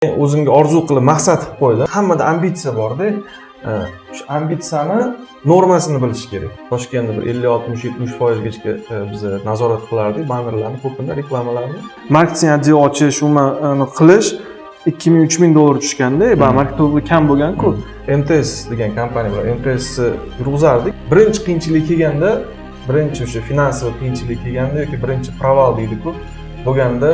O'zimga orzu qilib maqsad qilib qo'ydim. Hammada ambitsiya bor-da. Shu ambitsiyani normasini bilish kerak. Toshkentda bir 50-60-70% gacha biz nazorat qilardik, bannerlarni, ko'pini, reklamalarni. Marketing otdeli ochish, uni qilish 2000-3000 dollar tushganda, marketing kam bo'lgan-ku. MTS degan kompaniya bilan MTSni yurg'izardik. Birinchi qiyinchilik kelganda, birinchi o'sha finansiy qiyinchilik kelganda yoki birinchi proval deydi-ku, bo'lganda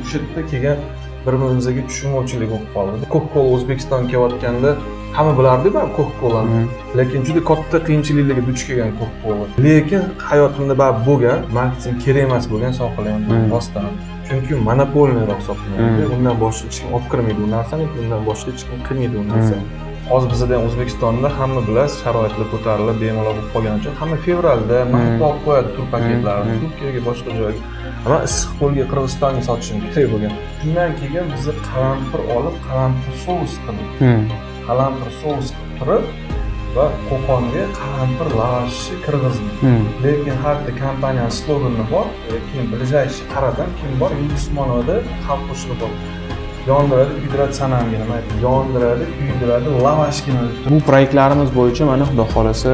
o'sha yerda kelgan bir-birimizga tushunmovchilik bo'lib qoldi. Coca-Cola O'zbekistonga kelayotganda hamma bilardi-ku Coca-Colani. Lekin juda katta qiyinchiliklarga duch kelgan Coca-Cola. Lekin hayotimda baribir bo'lgan, marketing kerak emas bo'lgan sohalar rostdan. Chunki monopoliyaroq hisoblanadi. Undan boshqa hech kim olib kirmaydi bu narsani, undan boshqa hech kim qilmaydi bu narsani. Hozir bizda ham O'zbekistonda hamma bilasiz, sharoitlar ko'tarilib, bemalol bo'lib qolgani uchun hamma fevralda mahsulot olib qo'yadi tur paketlarini, Turkiyaga, boshqa joyga. Ama issiqko'lga Qirg'izistonga sotishim kerak bo'lgan. Shundan keyin biz qalampir olib, qalampir sous qildik. Qalampir sous qilib turib va qo'qonga qalampir lavashi kirgizdik. Lekin har bitta kompaniya slogani bor. Keyin ближайший qaradan kim bor? Yulduzmonovda xalq qo'shig'i bor. Yondiradi, kuydiradi sanamga nima aytdi? Yondiradi, kuydiradi, lavashgina. Bu proyektlarimiz bo'yicha mana Xudo xolasa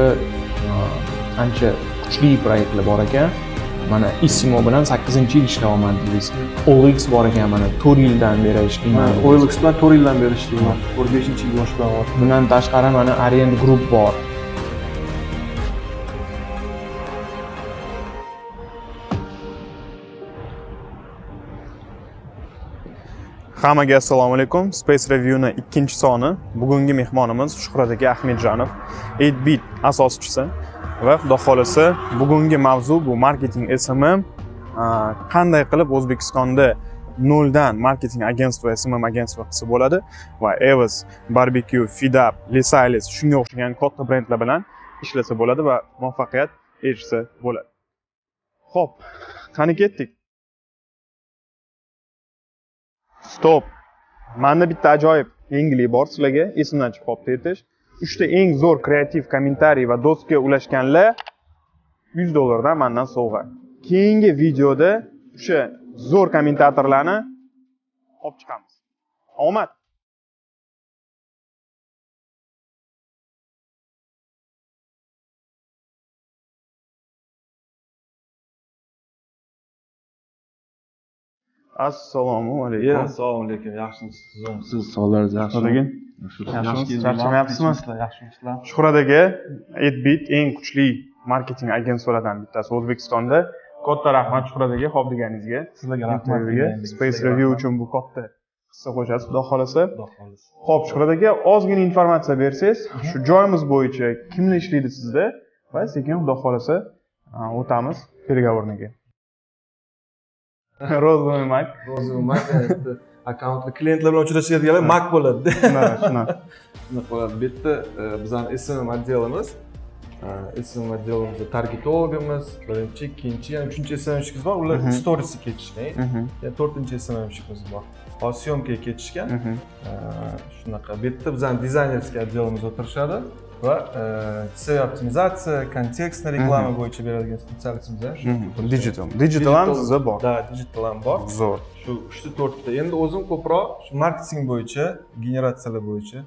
ancha kuchli proyektlar bor ekan. Mana Isimo bilan 8-yil ishlayapman deysiz. OLX bor ekan, mana 4 yildan beri ishlayman. OLX bilan 4 yildan beri ishlayman. 5-yil boshlanyapti. Bundan tashqari mana Arend Group bor. Hammaga assalomu alaykum. Space Review'ning 2-soni. Bugungi mehmonimiz Shuhrat aka Ahmedjanov, 8bit asoschisi. Va Xudo xolasa bugungi mavzu bu marketing SMM. Qanday qilib O'zbekistonda noldan marketing agentство, SMM agentство qilsa bo'ladi va Evos, Barbecue, Fidap, Lesailes shunga o'xshagan katta brendlar bilan ishlasa bo'ladi va muvaffaqiyat erishsa bo'ladi. Xo'p, qani ketdik. Stop. Menda bitta ajoyib yangilik bor sizlarga, esimdan chiqib qolibdi aytish. 3 ta eng zo'r kreativ kommentariy va dostga ulashganlar $100 dan mendan sovg'a. Keyingi videoda o'sha zo'r kommentatorlarni olib chiqamiz. Omad. Assalomu alaykum. Assalomu alaykum. Yaxshimisiz? Siz sog'laringiz yaxshimi? Yaxshimisiz? Charchamayapsizmi? Yaxshimisizlar? Shuhrat aka, 8bit eng kuchli marketing agentsuvalaridan bittasi O'zbekistonda. Katta rahmat Shuhrat aka, xo'p deganingizga. Sizlarga rahmat. Space Review uchun bu katta hissa qo'shasiz, Xudo xolasa. Xo'p, Shuhrat aka, ozgina informatsiya bersangiz, shu joyimiz bo'yicha kimlar ishlaydi sizda va sekin Xudo xolasa o'tamiz переговорniga. Rozовый Mac. Rozовый Mac akkauntli klientlar bilan uchrashadiganlar Mac bo'ladi. Shunaqa. Shunaqa bo'ladi. Bu yerda bizning SMM otdelimiz, SMM otdelimizda targetologimiz, birinchi, ikkinchi, yana uchinchi SMM'shimiz bor. Ular storiesga ketishgan. Yana to'rtinchi SMM'shimiz bor. Hozir syomkaga ketishgan. Shunaqa. Bu yerda bizning dizaynerskiy otdelimiz o'tirishadi va SEO optimizatsiya, kontekstni reklama bo'yicha beradigan spesialistimiz. Digital ham sizda bor. Da, digital ham bor. Zo'r. Shu 3-4 ta. Endi o'zim ko'proq shu marketing bo'yicha, generatsiyalar bo'yicha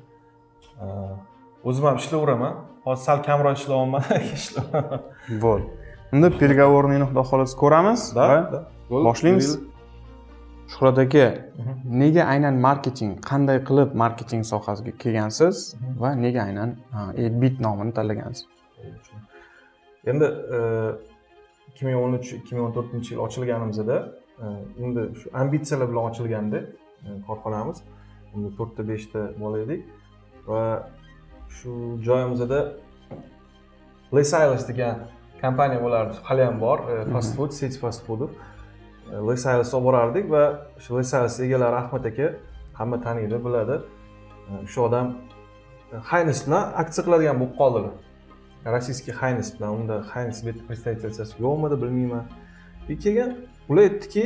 o'zim ham ishlayveraman. Hozir sal kamroq ishlayapman, ishlayapman. Bo'ldi. Unda переговорni Xudo xolasa ko'ramiz va boshlaymiz. Shuhrat aka, nega aynan marketing, qanday qilib marketing sohasiga kelgansiz va nega aynan 8bit nomini tanlagansiz? Endi 2013-2014-yil ochilganimizda endi shu ambitsiyalar bilan ochilganda korxonamiz, unda 4 ta 5 ta bola edik va shu joyimizda Lesailes degan kompaniya bo'lardi, hali ham bor, fast food, seti fast food. Lesailes olib borardik va shu Lesailes egalari Ahmad aka hamma taniydi, biladi. Shu odam Heinz bilan aksiya qiladigan bo'lib qoldilar. Rossiyskiy Heinz bilan, unda Heinz bet представительствоsi yo'qmidi, bilmayman. Keyin ular aytdiki,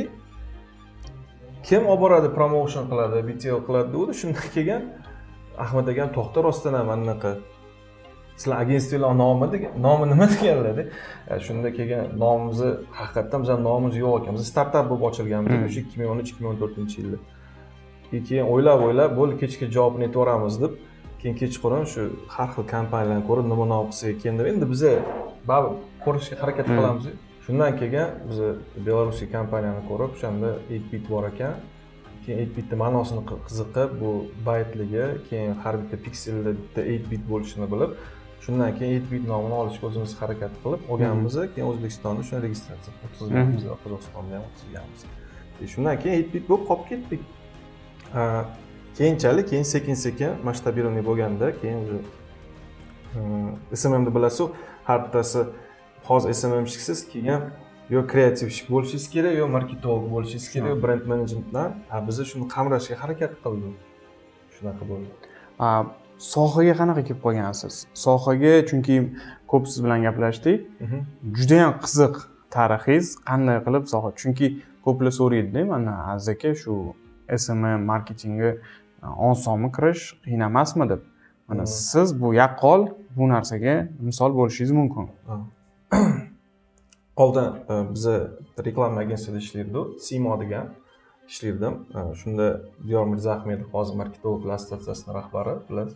kim olib boradi, promotion qiladi, BTL qiladi dedi. Shundan keyin Ahmad aka to'xta rostdan ham anaqa sizlar agentstvalar nomi degan, nomi nima deganlar-da? Shunda keyin nomimizni haqiqatan bizning nomimiz yo'q ekan. Biz startap bo'lib ochilganmiz o'sha 2013-2014-yilda. keyin o'ylab bo'ldi kechga javobini aytvoramiz deb keyin kechqurun shu har xil kompaniyalarni ko'rib nima qilsak ekan deb endi biza baribir ko'rishga harakat qilamiz. Shundan keyin biz Belarusga kompaniyani ko'rib, o'shanda 8-bit bor ekan. Keyin 8-bitning ma'nosini qiziqib, bu baytligi, keyin har bitta pikselda bitta 8-bit bo'lishini bilib, shundan keyin 8-bit nomini olishga o'zimiz harakat qilib olganmiz. Keyin O'zbekistonda shuni registratsiya qilganmiz, Qozog'istonda ham o'tkazganmiz. Shundan keyin 8-bit bo'lib qolib ketdik. Keyinchalik sekin masshtabirованный bo'lganda, keyin уже SMMni bilasiz, har bittasi hozir SMMshisiz, keyin yo kreativshik bo'lishingiz kerak, yo marketolog bo'lishingiz kerak, yo brend menejmentdan. Biz shuni qamrashga harakat qildik. Shunaqa bo'ldi. Sohaga qanaqa kelib qolgansiz? Sohaga chunki ko'p siz bilan gaplashdik. Juda ham qiziq tarixingiz, qanday qilib soha? Chunki ko'plar so'raydi-da, mana Aziz aka shu SMM marketingi osonmi kirish, qiyin emasmi deb. Mana siz bu yaqqol bu narsaga misol bo'lishingiz mumkin. Oldin biz reklama agentligida ishlardik, Simo degan ishlardim. Shunda Diyor Mirzaahmedov hozir marketologlar assotsiatsiyasining rahbari bilan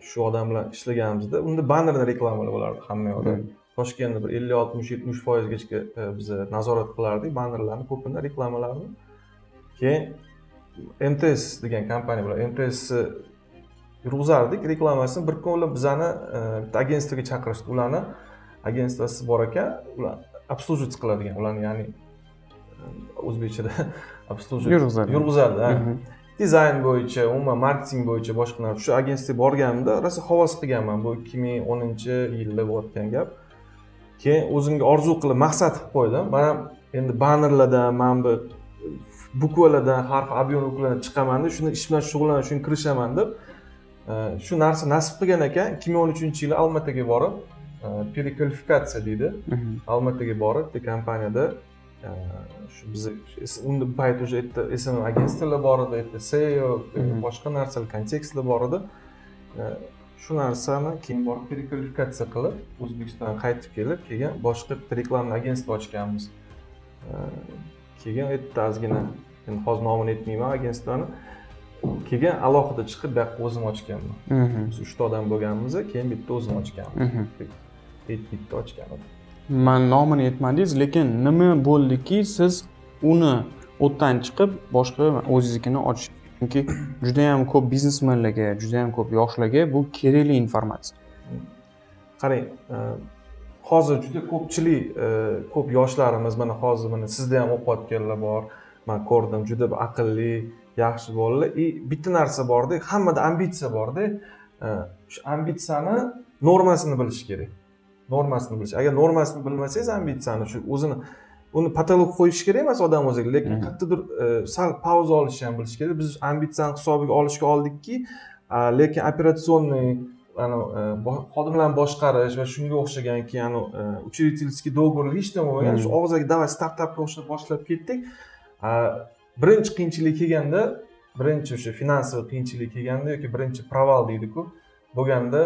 shu odam bilan ishlaganimizda, unda bannerda reklamalar bo'lardi hamma yoqda. Toshkentda bir 50-60-70% gacha biz nazorat qilardik bannerlarni, ko'pini reklamalarni. Keyin MTS degan kompaniya bilan MTSni yurg'izardik reklamasini. Bir kun ular bizani bitta agentlikka chaqirishdi. Ularni agentsiyasi bor ekan, ular obslujic qiladigan, ularni ya'ni o'zbekchada obslujic yurg'izadi. Dizayn bo'yicha, umuman marketing bo'yicha boshqa narsa. Shu agentlikka borganimda rosa havas qilganman. Bu 2010-yilda bo'layotgan gap. Keyin o'zimga orzu qilib maqsad qilib qo'ydim. Men endi bannerlardan, mana bu bukvalardan, har xil ob'yemlardan chiqaman deb, shuni ish bilan shug'ullanib, shuni kirishaman deb shu narsa nasib qilgan ekan. 2013-yili Almataga borib, переквалификация deydi. Almataga borib, bitta kompaniyada shu biz unda payt уже SMM agentliklar bor edi, SEO, boshqa narsalar, kontekstlar bor edi. Shu narsani keyin borib переквалификация qilib, O'zbekistonga qaytib kelib, keyin boshqa bitta reklama agentlik ochganmiz. Keyin aytdi ozgina, endi hozir nomini aytmayman agentliklarni. Keyin alohida chiqib, bu yoqqa o'zim ochganman. Biz 3 ta odam bo'lganmiz, keyin bitta o'zim ochganman. Bitta ochganman. Men nomini aytmadingiz, lekin nima bo'ldiki, siz uni o'tdan chiqib boshqa o'zingiznikini ochish. Chunki juda ham ko'p biznesmenlarga, juda ham ko'p yoshlarga bu kerakli informatsiya. Qarang, hozir juda ko'pchilik ko'p yoshlarimiz, mana hozir mana sizda ham o'qiyotganlar bor. Men ko'rdim, juda aqlli, yaxshi bolalar. Bitta narsa borda, hammada ambitsiya borda. Shu ambitsiyani normasini bilish kerak. Normasini bilish. Agar normasini bilmasangiz, ambitsiyani shu o'zini uni patolog qo'yish kerak emas odam o'ziga, lekin qayerdadir sal pauza olishni ham bilish kerak. Biz ambitsiyani hisobiga olishga oldikki, lekin operatsionniy xodimlarni boshqarish va shunga o'xshagan keyin учредительский договорlar hech nima bo'lmagan. Shu og'zaga davay startapga o'xshab boshlab ketdik. Birinchi qiyinchilik kelganda, birinchi o'sha finansiy qiyinchilik kelganda yoki birinchi proval deydi-ku, bo'lganda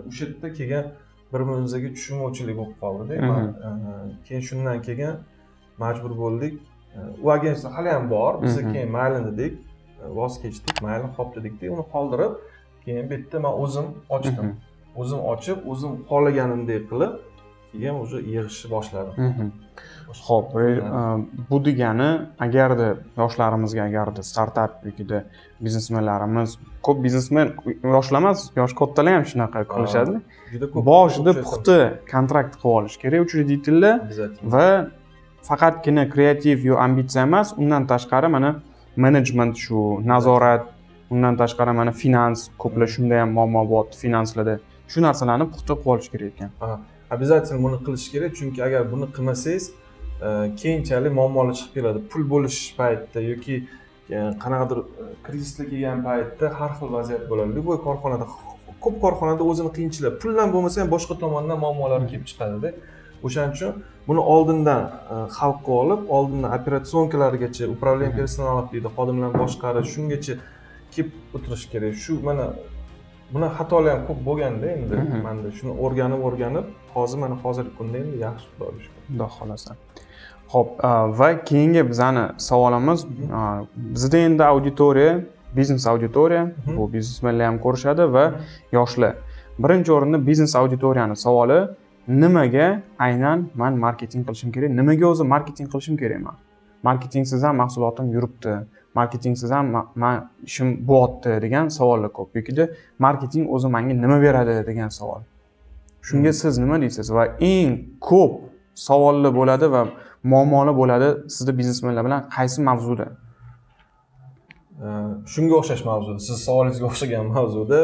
o'sha yerda kelgan bir-birimizga tushunmovchilik bo'lib qoldi-da. Keyin shundan keyin majbur bo'ldik. U agentlik hali ham bor. Biz keyin mayli dedik, voz kechdik, mayli xo'p dedik-da, uni qoldirib, keyin bu yerda men o'zim ochdim. O'zim ochib, o'zim xohlaganimdek qilib, keyin уже yig'ishni boshladim. Xo'p, bu degani agarda yoshlarimizga agarda startap yokida biznesmenlarimiz, ko'p biznesmen yoshlar emas, yosh kattalar ham shunaqa qilishadi. Juda ko'p. Boshida puxta kontrakt qilib olish kerak uchreditellar va faqatgina kreativ yo ambitsiya emas, undan tashqari mana menejment, shu nazorat, undan tashqari mana finans, ko'plar shunda ham muammo bor finanslarda. Shu narsalarni puxta qilib olish kerak ekan. Обязательно buni qilish kerak, chunki agar buni qilmasangiz, keyinchalik muammolar chiqib keladi. Pul bo'lish paytida yoki qanaqadir krizisga kelgan paytda har xil vaziyat bo'ladi. Bu korxonada, ko'p korxonada o'zini qiyinchilik, puldan bo'lmasa ham boshqa tomondan muammolar kelib chiqadi-da. O'shaning uchun buni oldindan hal qilib olib, oldindan operatsiyonkalargacha, управление personalov deydi, xodimlarni boshqarish, shungacha kelib o'tirish kerak. Shu mana buni xatolar ham ko'p bo'lganda endi menda shuni o'rganib, hozir mana hozirgi kunda endi yaxshi xudoga shukr. Xudo xolasa. Xo'p, va keyingi bizani savolimiz, bizda endi auditoriya, biznes auditoriya, bu biznesmenlar ham ko'rishadi va yoshlar. Birinchi o'rinda biznes auditoriyani savoli, nimaga aynan men marketing qilishim kerak? Nimaga o'zi marketing qilishim kerakman? Marketingsiz ham mahsulotim yuribdi. Marketingsiz ham men ishim bo'lyapti degan savollar ko'p. Yoki marketing o'zi menga nima beradi degan savol. Shunga siz nima deysiz? Va eng ko'p savollar bo'ladi va muammolar bo'ladi sizda biznesmenlar bilan qaysi mavzuda? Shunga o'xshash mavzuda, siz savolingizga o'xshagan mavzuda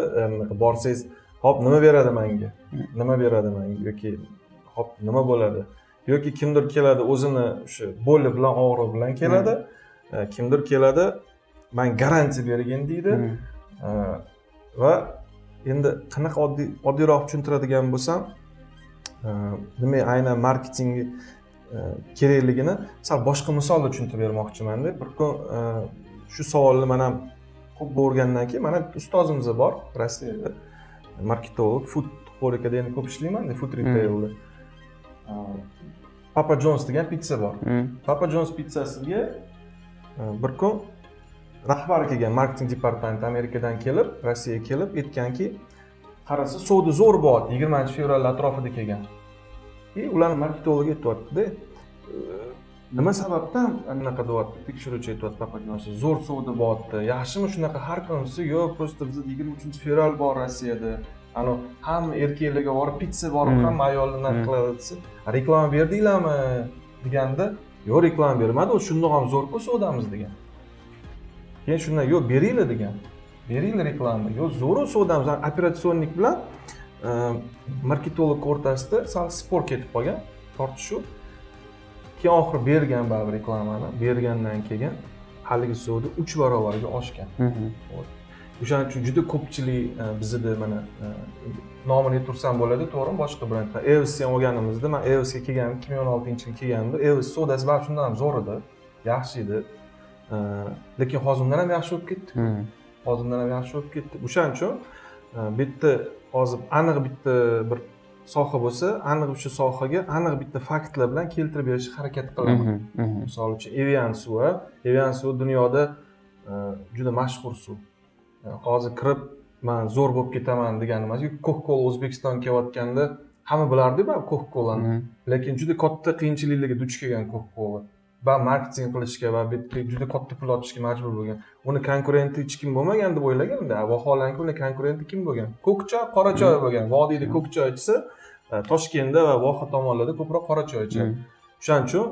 borsangiz, hop nima beradi menga? Nima beradi menga yoki hop nima bo'ladi? Yoki kimdir keladi o'zini o'sha bo'li bilan og'riq bilan keladi. Kimdir keladi, men garantiya bergin deydi. Va endi qanaqa oddiyroq tushuntiradigan bo'lsam, nima aynan marketing kerakligini sal boshqa misolda tushuntirib bermoqchiman-da. Bir kun shu savolni men ham ko'p o'rgangandan keyin mana ustozimiz bor Rossiyada, marketolog, food xorikada endi ko'p ishlayman-da, food retailda. Papa John's degan pitsa bor. Papa John's pitsasiga bir kun rahbari kelgan, marketing departamenti Amerikadan kelib, Rossiyaga kelib aytganki, qarasa savdo zo'r bo'lyapti, 20-fevral atrofida kelgan. Ularni marketologi aytibdi-da, nima sababdan anaqa deyapti, tekshiruvchi aytibdi, Papa John's zo'r savdo bo'lyapti. Yaxshimi shunaqa har kunisi? Yo'q, prosta bizda 23-fevral bor Rossiyada. Hamma erkaklarga borib pitsa borib, hamma ayollar qiladi desa, reklama berdinglarmi deganda, yo'q reklama bermadi, u shundoq ham zo'r-ku savdamiz degan. Keyin shundan yo'q beringlar degan. Beringlar reklama. Yo'q zo'r savdamiz, operatsionnik bilan marketolog o'rtasida sal spor ketib qolgan, tortishuv. Keyin oxiri bergan baribir reklamani, bergandan keyin haligi savdo 3 barobarga oshgan. O'shaning uchun juda ko'pchilik bizda mana nomini aytursam bo'ladi, to'g'rimi? Boshqa brendlar. Evs ham olganimizda, men Evsga kelganim 2016-yil kelganimda, Evs savdosi baribir shundan ham zo'r edi, yaxshi edi. Lekin hozir undan ham yaxshi bo'lib ketdi. Hozirdan ham yaxshi bo'lib ketdi. O'shaning uchun bitta hozir aniq bitta bir soha bo'lsa, aniq o'sha sohaga aniq bitta faktlar bilan keltirib berishga harakat qilaman. Misol uchun Evian suvi, Evian suvi dunyoda juda mashhur suv. Hozir kirib men zo'r bo'lib ketaman degan emas. Coca-Cola O'zbekistonga kelayotganda hamma bilardi-ku Coca-Colani. Lekin juda katta qiyinchiliklarga duch kelgan Coca-Cola. Va marketing qilishga va juda katta pul olishga majbur bo'lgan. Uni konkurenti hech kim bo'lmagan deb o'ylaganda, vaholanki uni konkurenti kim bo'lgan? Ko'kchoy, qorachoy bo'lgan. Vodiyda ko'kchoy ichsa, Toshkentda va Voha tomonlarda ko'proq qorachoy ichadi. O'shaning uchun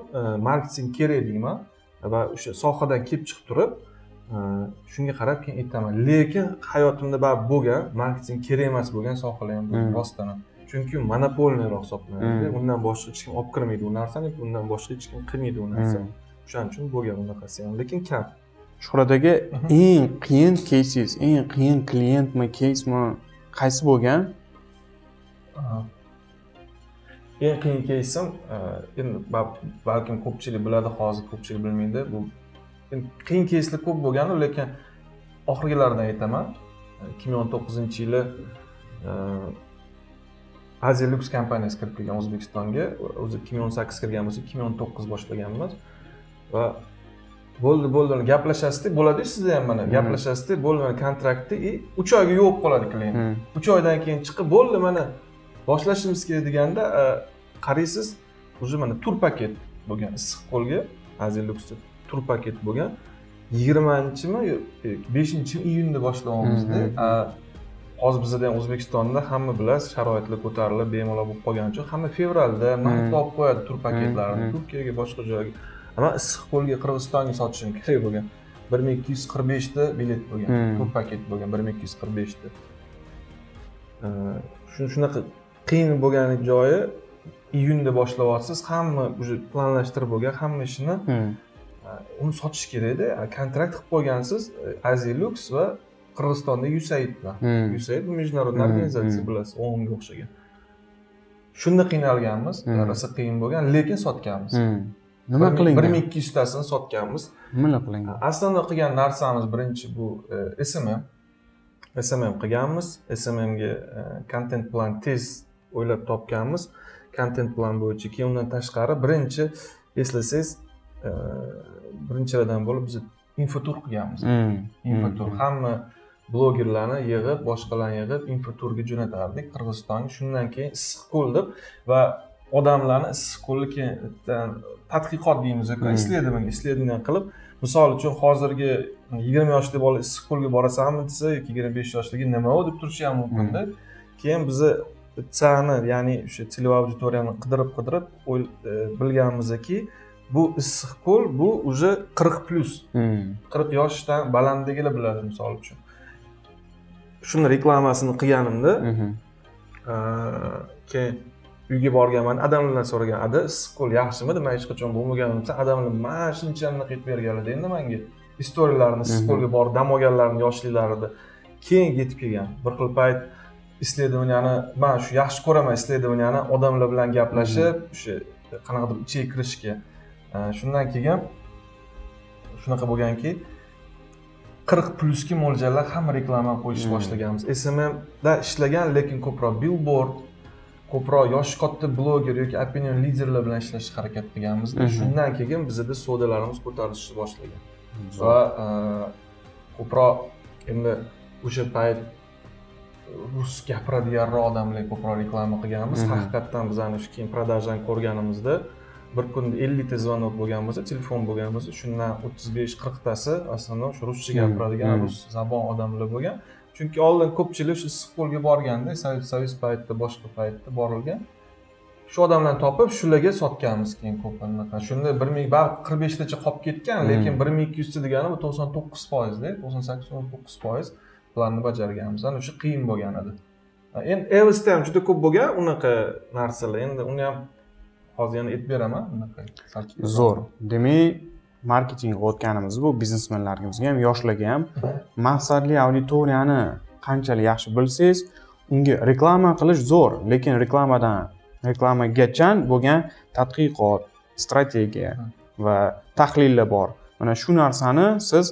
marketing kerak deyman va o'sha sohadan kelib chiqib turib, shunga qarab keyin aytaman. Lekin hayotimda baribir bo'lgan, marketing kerak emas bo'lgan sohalar ham bor rostdan. Chunki monopolniroq hisoblanadi. Undan boshqa hech kim olib kirmaydi u narsani, undan boshqa hech kim qilmaydi u narsani. O'shaning uchun bo'lgan unaqasi ham, lekin kam. Shuhradagi eng qiyin кейсingiz, eng qiyin klientmi, keysmi qaysi bo'lgan? Eng qiyin keysim, endi balkim ko'pchilik biladi, hozir ko'pchilik bilmaydi. Bu qiyin keyslar ko'p bo'lgan, lekin oxirgilaridan aytaman. 2019-yili Aziya Lux kompaniyasi kirib kelgan O'zbekistonga. O'zi 2018 kirgan bo'lsa, 2019 boshlaganmiz. Va bo'ldi, gaplashasizda, bo'ladi sizda ham mana, gaplashasizda, bo'ldi mana kontraktda 3 oyga yo'q qoladi klient. 3 oydan keyin chiqib, bo'ldi mana boshlashimiz kerak deganda qaraysiz, уже mana tur paket bo'lgan, issiq qo'lga Aziya Luxda tur paket bo'lgan. 20-mi, 5-iyunda boshlaganimizda hozir bizda ham O'zbekistonda hamma bilasiz, sharoitlar ko'tarilib, bemalol bo'lib qolgani uchun hamma fevralda martda olib qo'yadi tur paketlarini, Turkiyaga, boshqa joyga. Ammo issiq qo'lga Qirg'izistonga sotishim kerak bo'lgan. 1245 ta bilet bo'lgan, tur paket bo'lgan 1245 ta. Shunaqa qiyin bo'lgan joyi iyunda boshlayapsiz, hamma уже planlashtirib bo'lgan hamma ishni uni sotish kerak-da. Kontrakt qilib qo'ygansiz Aziya Lux va Qirg'izistonda USAID bilan. USAID bu международный organizatsiya bilasiz, ONGga o'xshagan. Shunda qiynalganmiz, rosa qiyin bo'lgan, lekin sotganmiz. Nima qilingan? 1200 tasini sotganmiz. Nima qilingan? Aslida qilgan narsamiz birinchi bu SMM qilganmiz. SMMga content plan tez o'ylab topganmiz. Content plan bo'yicha keyin undan tashqari birinchi eslasangiz, birinchilardan bo'lib biz infotur qilganmiz. Infotur hamma blogerlarni yig'ib, boshqalarni yig'ib infoturga jo'natardik Qirg'izistonga. Shundan keyin Issiqko'l deb va odamlarni Issiqko'lga keyin tadqiqot deymiz, исследование qilib, misol uchun hozirgi 20 yoshli bola Issiqko'lga borasanmi desa yoki 25 yoshdagi nima u deb turishi ham mumkin-da. Keyin bizni tsani, ya'ni o'sha целевой auditoriyani qidirib bilganmizki, bu Issiqko'l bu уже 40+. 40 yoshdan balandligilar biladi misol uchun. Shuni reklamasini qilganimda, keyin uyga borganman, adamlardan so'ragan, "Ada, Issiqko'l yaxshimi?" deb, "Men hech qachon bo'lmaganman" desa, adamlar mana shunchani qilib berganlar endi menga. Istoriyalarni Issiqko'lga borib dam olganlarni yoshliklarida keyin yetib kelgan. Bir xil payt исследованияni, men shu yaxshi ko'raman исследованияni odamlar bilan gaplashib, o'sha qanaqadir ichiga kirishga. Shundan keyin shunaqa bo'lganki, 40+ ga mo'ljallab hamma reklama qo'yish boshlaganmiz. SMMda ishlagan, lekin ko'proq billboard, ko'proq yosh katta bloger yoki opinion liderlar bilan ishlashga harakat qilganmiz. Shundan keyin bizda sodalarimiz ko'tarilishni boshlagan. Va ko'proq endi o'sha payt rus gapiradiganroq odamlar ko'proq reklama qilganmiz. Haqiqatdan bizani shu keyin продажani ko'rganimizda bir kunda 50 ta звонок bo'lgan bo'lsa, telefon bo'lgan bo'lsa, shundan 35-40 tasi aslında shu ruscha gapiradigan, rus zabon odamlar bo'lgan. Chunki oldin ko'pchilik shu Issiqko'lga borganda, Sovet paytida, boshqa paytda borilgan. Shu odamlarni topib, shularga sotganmiz keyin ko'pini. Shunda 45 tacha qolib ketgan, lekin 1200 ta degani bu 99% da, 98-99% planni bajarganmiz. Ana o'sha qiyin bo'lgan edi. Endi Evs'da ham juda ko'p bo'lgan unaqa narsalar. Endi uni ham hozir yana aytib beraman, unaqa zo'r. Demak, marketing o'tganimiz bu biznesmenlarimizga ham, yoshlarga ham maqsadli auditoriyani qanchalik yaxshi bilsangiz, unga reklama qilish zo'r, lekin reklamagacha bo'lgan tadqiqot, strategiya va tahlillar bor. Mana shu narsani siz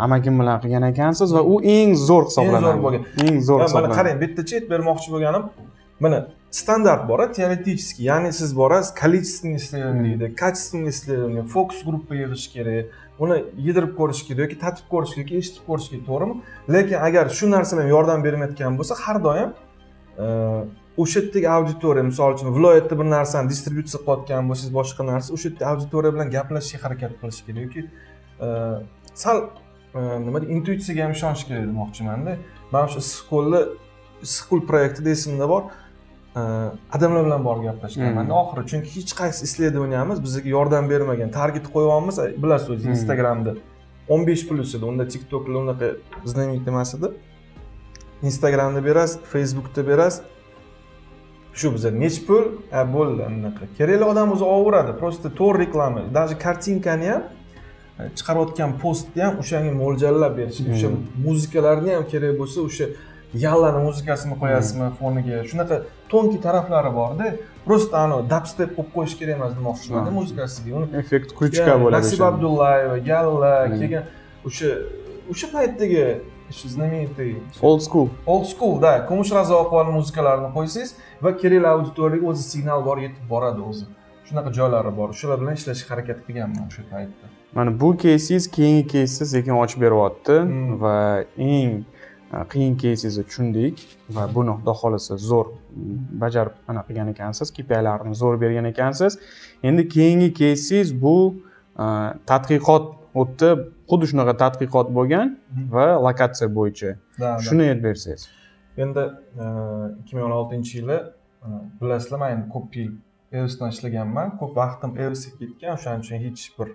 amakim bilan qilgan ekansiz va u eng zo'r hisoblanadi. Eng zo'r hisoblanadi. Mana qarang, bittacha aytib bermoqchi bo'lganim, mana standart bor, teoretik, ya'ni siz borasiz, количественный исследование deydi, качественный исследование, fokus gruppa yig'ish kerak, uni yedirib ko'rish kerak yoki tatib ko'rish kerak, eshitib ko'rish kerak, to'g'rimi? Lekin agar shu narsalar yordam bermayotgan bo'lsa, har doim o'sha yerdagi auditoriya, misol uchun viloyatda bir narsani distributsiya qilayotgan bo'lsangiz, boshqa narsa, o'sha yerdagi auditoriya bilan gaplashishga harakat qilish kerak yoki sal nima deydi, intuitsiyaga ham ishonish kerak demoqchiman-da. Men shu Issiqko'l proyektida esimda bor. Adamlar bilan borib gaplashganman oxiri, chunki hech qaysi исследованиямыз bizga yordam bermagan. Target qo'yganmiz, bilasiz o'zingiz, Instagramda 15+ edi, unda TikToklar unaqa знаменит emas edi. Instagramda berasiz, Facebookda berasiz. Shu bizga nech pul, bo'ldi unaqa. Kerakli odam o'zi olaveradi, просто to'r reklama, даже kartinkani ham chiqarayotgan postni ham o'shanga mo'ljallab berish, o'sha muzikalarni ham kerak bo'lsa, o'sha yallani muzikasini qo'yasizmi foniga. Shunaqa tonki taraflari bor-da. Просто dubstep qo'yib qo'yish kerak emas demoqchiman-da muzikasiga. Uni effekt krючка bo'ladi. Nasib Abdullayeva, Yalla kelgan o'sha paytdagi shu знаменитый old school da, Kumush Razoqovaning muzikalarini qo'ysangiz va kerakli auditoriyaga o'zi signal bor, yetib boradi o'zi. Shunaqa joylari bor. Shular bilan ishlashga harakat qilganman o'sha paytda. Mana bu кейsingiz keyingi keysni sekin ochib beryapti va eng qiyin кейsingizni tushundik va buni xudo xolasa zo'r bajarib qilgan ekansiz, KPI'larni zo'r bergan ekansiz. Endi keyingi кейsingiz bu tadqiqot o'tdi, xuddi shunaqa tadqiqot bo'lgan va lokatsiya bo'yicha. Shuni aytib bersangiz. Endi 2016-yili bilasizlar, men ko'p yil Evs'da ishlaganman, ko'p vaqtim Evs'ga ketgan, o'shaning uchun hech bir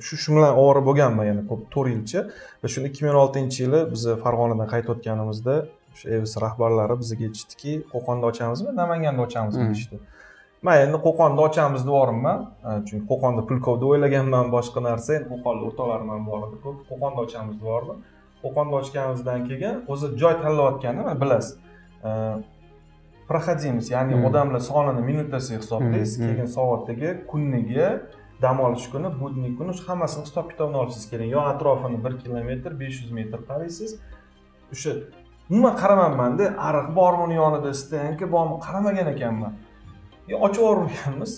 shu bilan ovora bo'lganman, yana ko'p 4 yilcha. Va shuni 2016-yili biz Farg'onadan qaytayotganimizda o'sha Evs rahbarlari bizga aytishdiki, Qo'qonda ochamizmi, Namanganda ochamizmi deyishdi. Men endi Qo'qonda ochamiz deyorman, chunki Qo'qonda Pulkovda o'ylaganman, boshqa narsa, endi Qo'qonda o'rtoqlarim ham bor edi, ko'p Qo'qonda ochamiz deyordim. Qo'qonda ochganimizdan keyin o'zi joy tanlayotganda, mana bilasiz, proxodimiz, ya'ni odamlar sonini minutasiga hisoblaysiz, keyin soatiga, kuniga, dam olish kuni, budniy kuni, shu hammasini hisob kitobini olishingiz kerak. Yo atrofini 1 kilometr, 500 metr qaraysiz. O'sha umuman qaramayman-da, ariq bormi uni yonida, stanka bormi, qaramagan ekanman. Ochib yuborganmiz.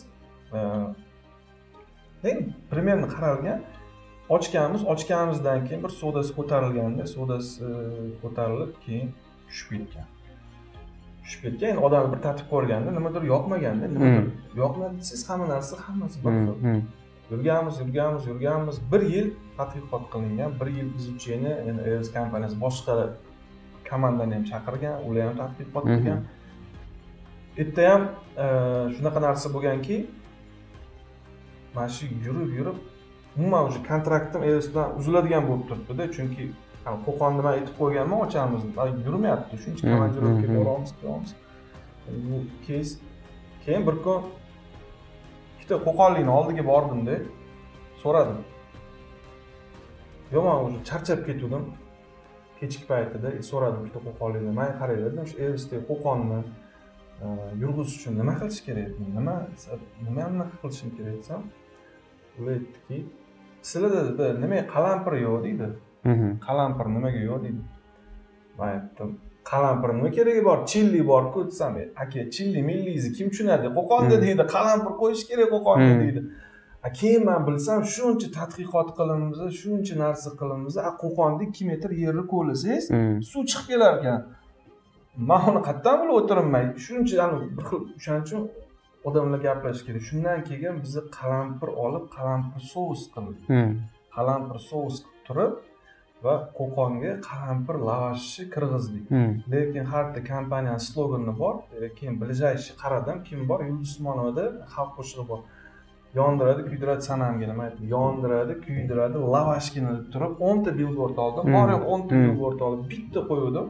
Примерно qaralgan. Ochganimizdan keyin bir sodasi ko'tarilganda, sodasi ko'tarilib, keyin tushib ketgan. Endi odam bir tatib ko'rganda, nimadir yoqmaganda, nimadir yoqmadi desangiz, hammasi bir xil. Yurganmiz. 1 yil tadqiqot qilingan, 1 yil izучение, endi EOS kompaniyasi boshqa komandani ham chaqirgan, ular ham tadqiqot qilgan. Erta ham shunaqa narsa bo'lganki, mana shu yurib umuman o'sha kontraktim EOS bilan uziladigan bo'lib turibdi-da, chunki Qo'qonni men aytib qo'yganman, ochamiz. Yurmayapti, shuncha komandirovka boramiz. Bu keys. Keyin bir kun ikkita Qo'qonlikni oldiga bordim-da, so'radim. Yo, men o'sha charchab ketdim. Kechki paytida so'radim ikkita Qo'qonlikni. Men qaraylar dedim, shu EOSdagi Qo'qonni yurg'izish uchun nima qilish kerak? Nima bunaqa qilishim kerak desam, ular aytdiki, sizlarda dedi, nima qalampir yo'q deydi. Qalampir nimaga yo'q deydi. Men aytdim, qalampir nima keragi bor? Chilli bor-ku desam, aka, chilli millingizni kim tushunadi? Qo'qonda deydi, qalampir qo'yish kerak Qo'qonda deydi. Keyin men bilsam, shuncha tadqiqot qilamiz, shuncha narsa qilamiz, Qo'qonda 2 metr yerni ko'lasangiz, suv chiqib kelar ekan. Men uni qayerdan bilib o'tiribman? Shuncha bir xil, o'shaning uchun odamlar gaplashish kerak. Shundan keyin biz qalampir olib, qalampir sous qildik. Qalampir sous qilib turib va Qo'qonga qalampir lavashni kirgizdik. Lekin har bitta kompaniyaning slogani bor. Keyin ближайший qaradim, kim bor? Yulduz Usmonovada xalq qo'shig'i bor. Yondiradi, kuydiradi sanamga nima aytdi? Yondiradi, kuydiradi, lavashgina deb turib 10 ta billboard oldim. Bor yo'q 10 ta billboard olib, bitta qo'ydim.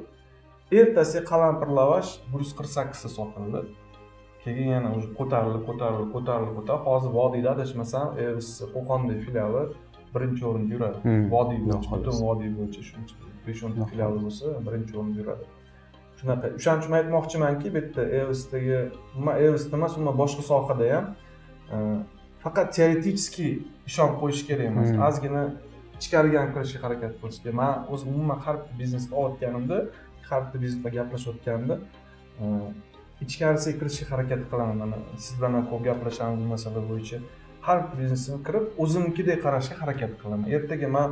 Ertasi qalampir lavash 148 ta sotildi. Keyin yana o'sha ko'tarilib, hozir vodiyda adashmasam, EOS Qo'qondagi filiali birinchi o'rinda yuradi. Vodiy bo'yicha, butun vodiy bo'yicha shuncha 5-10 ta filiali bo'lsa, birinchi o'rinda yuradi. Shunaqa. O'shaning uchun aytmoqchimanki, bu yerda EOSdagi, EOSda emas, umuman boshqa sohada ham faqat teoretически ishon qo'yish kerak emas. Ozgina ichkariga ham kirishga harakat qilish kerak. Men o'zim umuman har bir biznesda olayotganimda, har bir biznesda gaplashayotganimda ichkarisiga kirishga harakat qilaman. Mana siz bilan ko'p gaplashamiz bu masala bo'yicha. Har bir biznesimga kirib, o'zimnikidek qarashga harakat qilaman. Ertaga men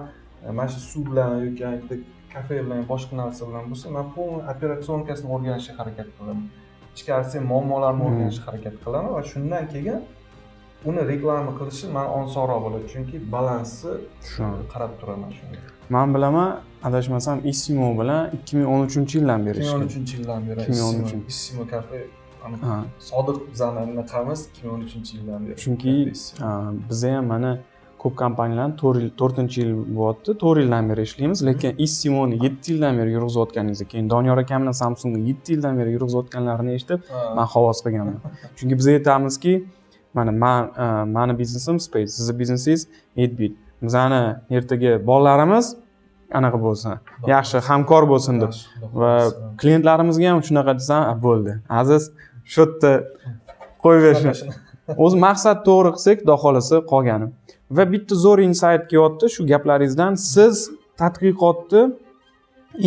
mana shu suv bilan yoki kafe bilan boshqa narsa bilan bo'lsa, men pol operatsiyonkasini o'rganishga harakat qilaman. Ichkarisiga muammolarni o'rganishga harakat qilaman va shundan keyin uni reklama qilishi men osonroq bo'ladi, chunki balansni qarab turaman shunga. Men bilaman, adashmasam Issimo bilan 2013-yildan beri ishlayman. 2013-yildan beri Issimo kafe Sodiq bizani qamiz 2013-yildan beri. Chunki biz ham mana ko'p kompaniyalarni 4-yil bo'lyapti, 4 yildan beri ishlaymiz, lekin Issimoni 7 yildan beri yurg'izayotganingizni, keyin Doniyor aka bilan Samsungni 7 yildan beri yurg'izayotganlarini eshitib, men havas qilganman. Chunki biz aytamizki, mana mani biznesim Space, sizni biznesingiz 8bit. Bizani ertaga bolalarimiz anaqa bo'lsin, yaxshi hamkor bo'lsin deb va klientlarimizga ham shunaqa desam, bo'ldi. Aziz, shu yerda qo'yverishni. O'z maqsad to'g'ri qilsak, xudo xolasa qolgani. Va bitta zo'r insight kelyapti shu gaplaringizdan. Siz tadqiqotni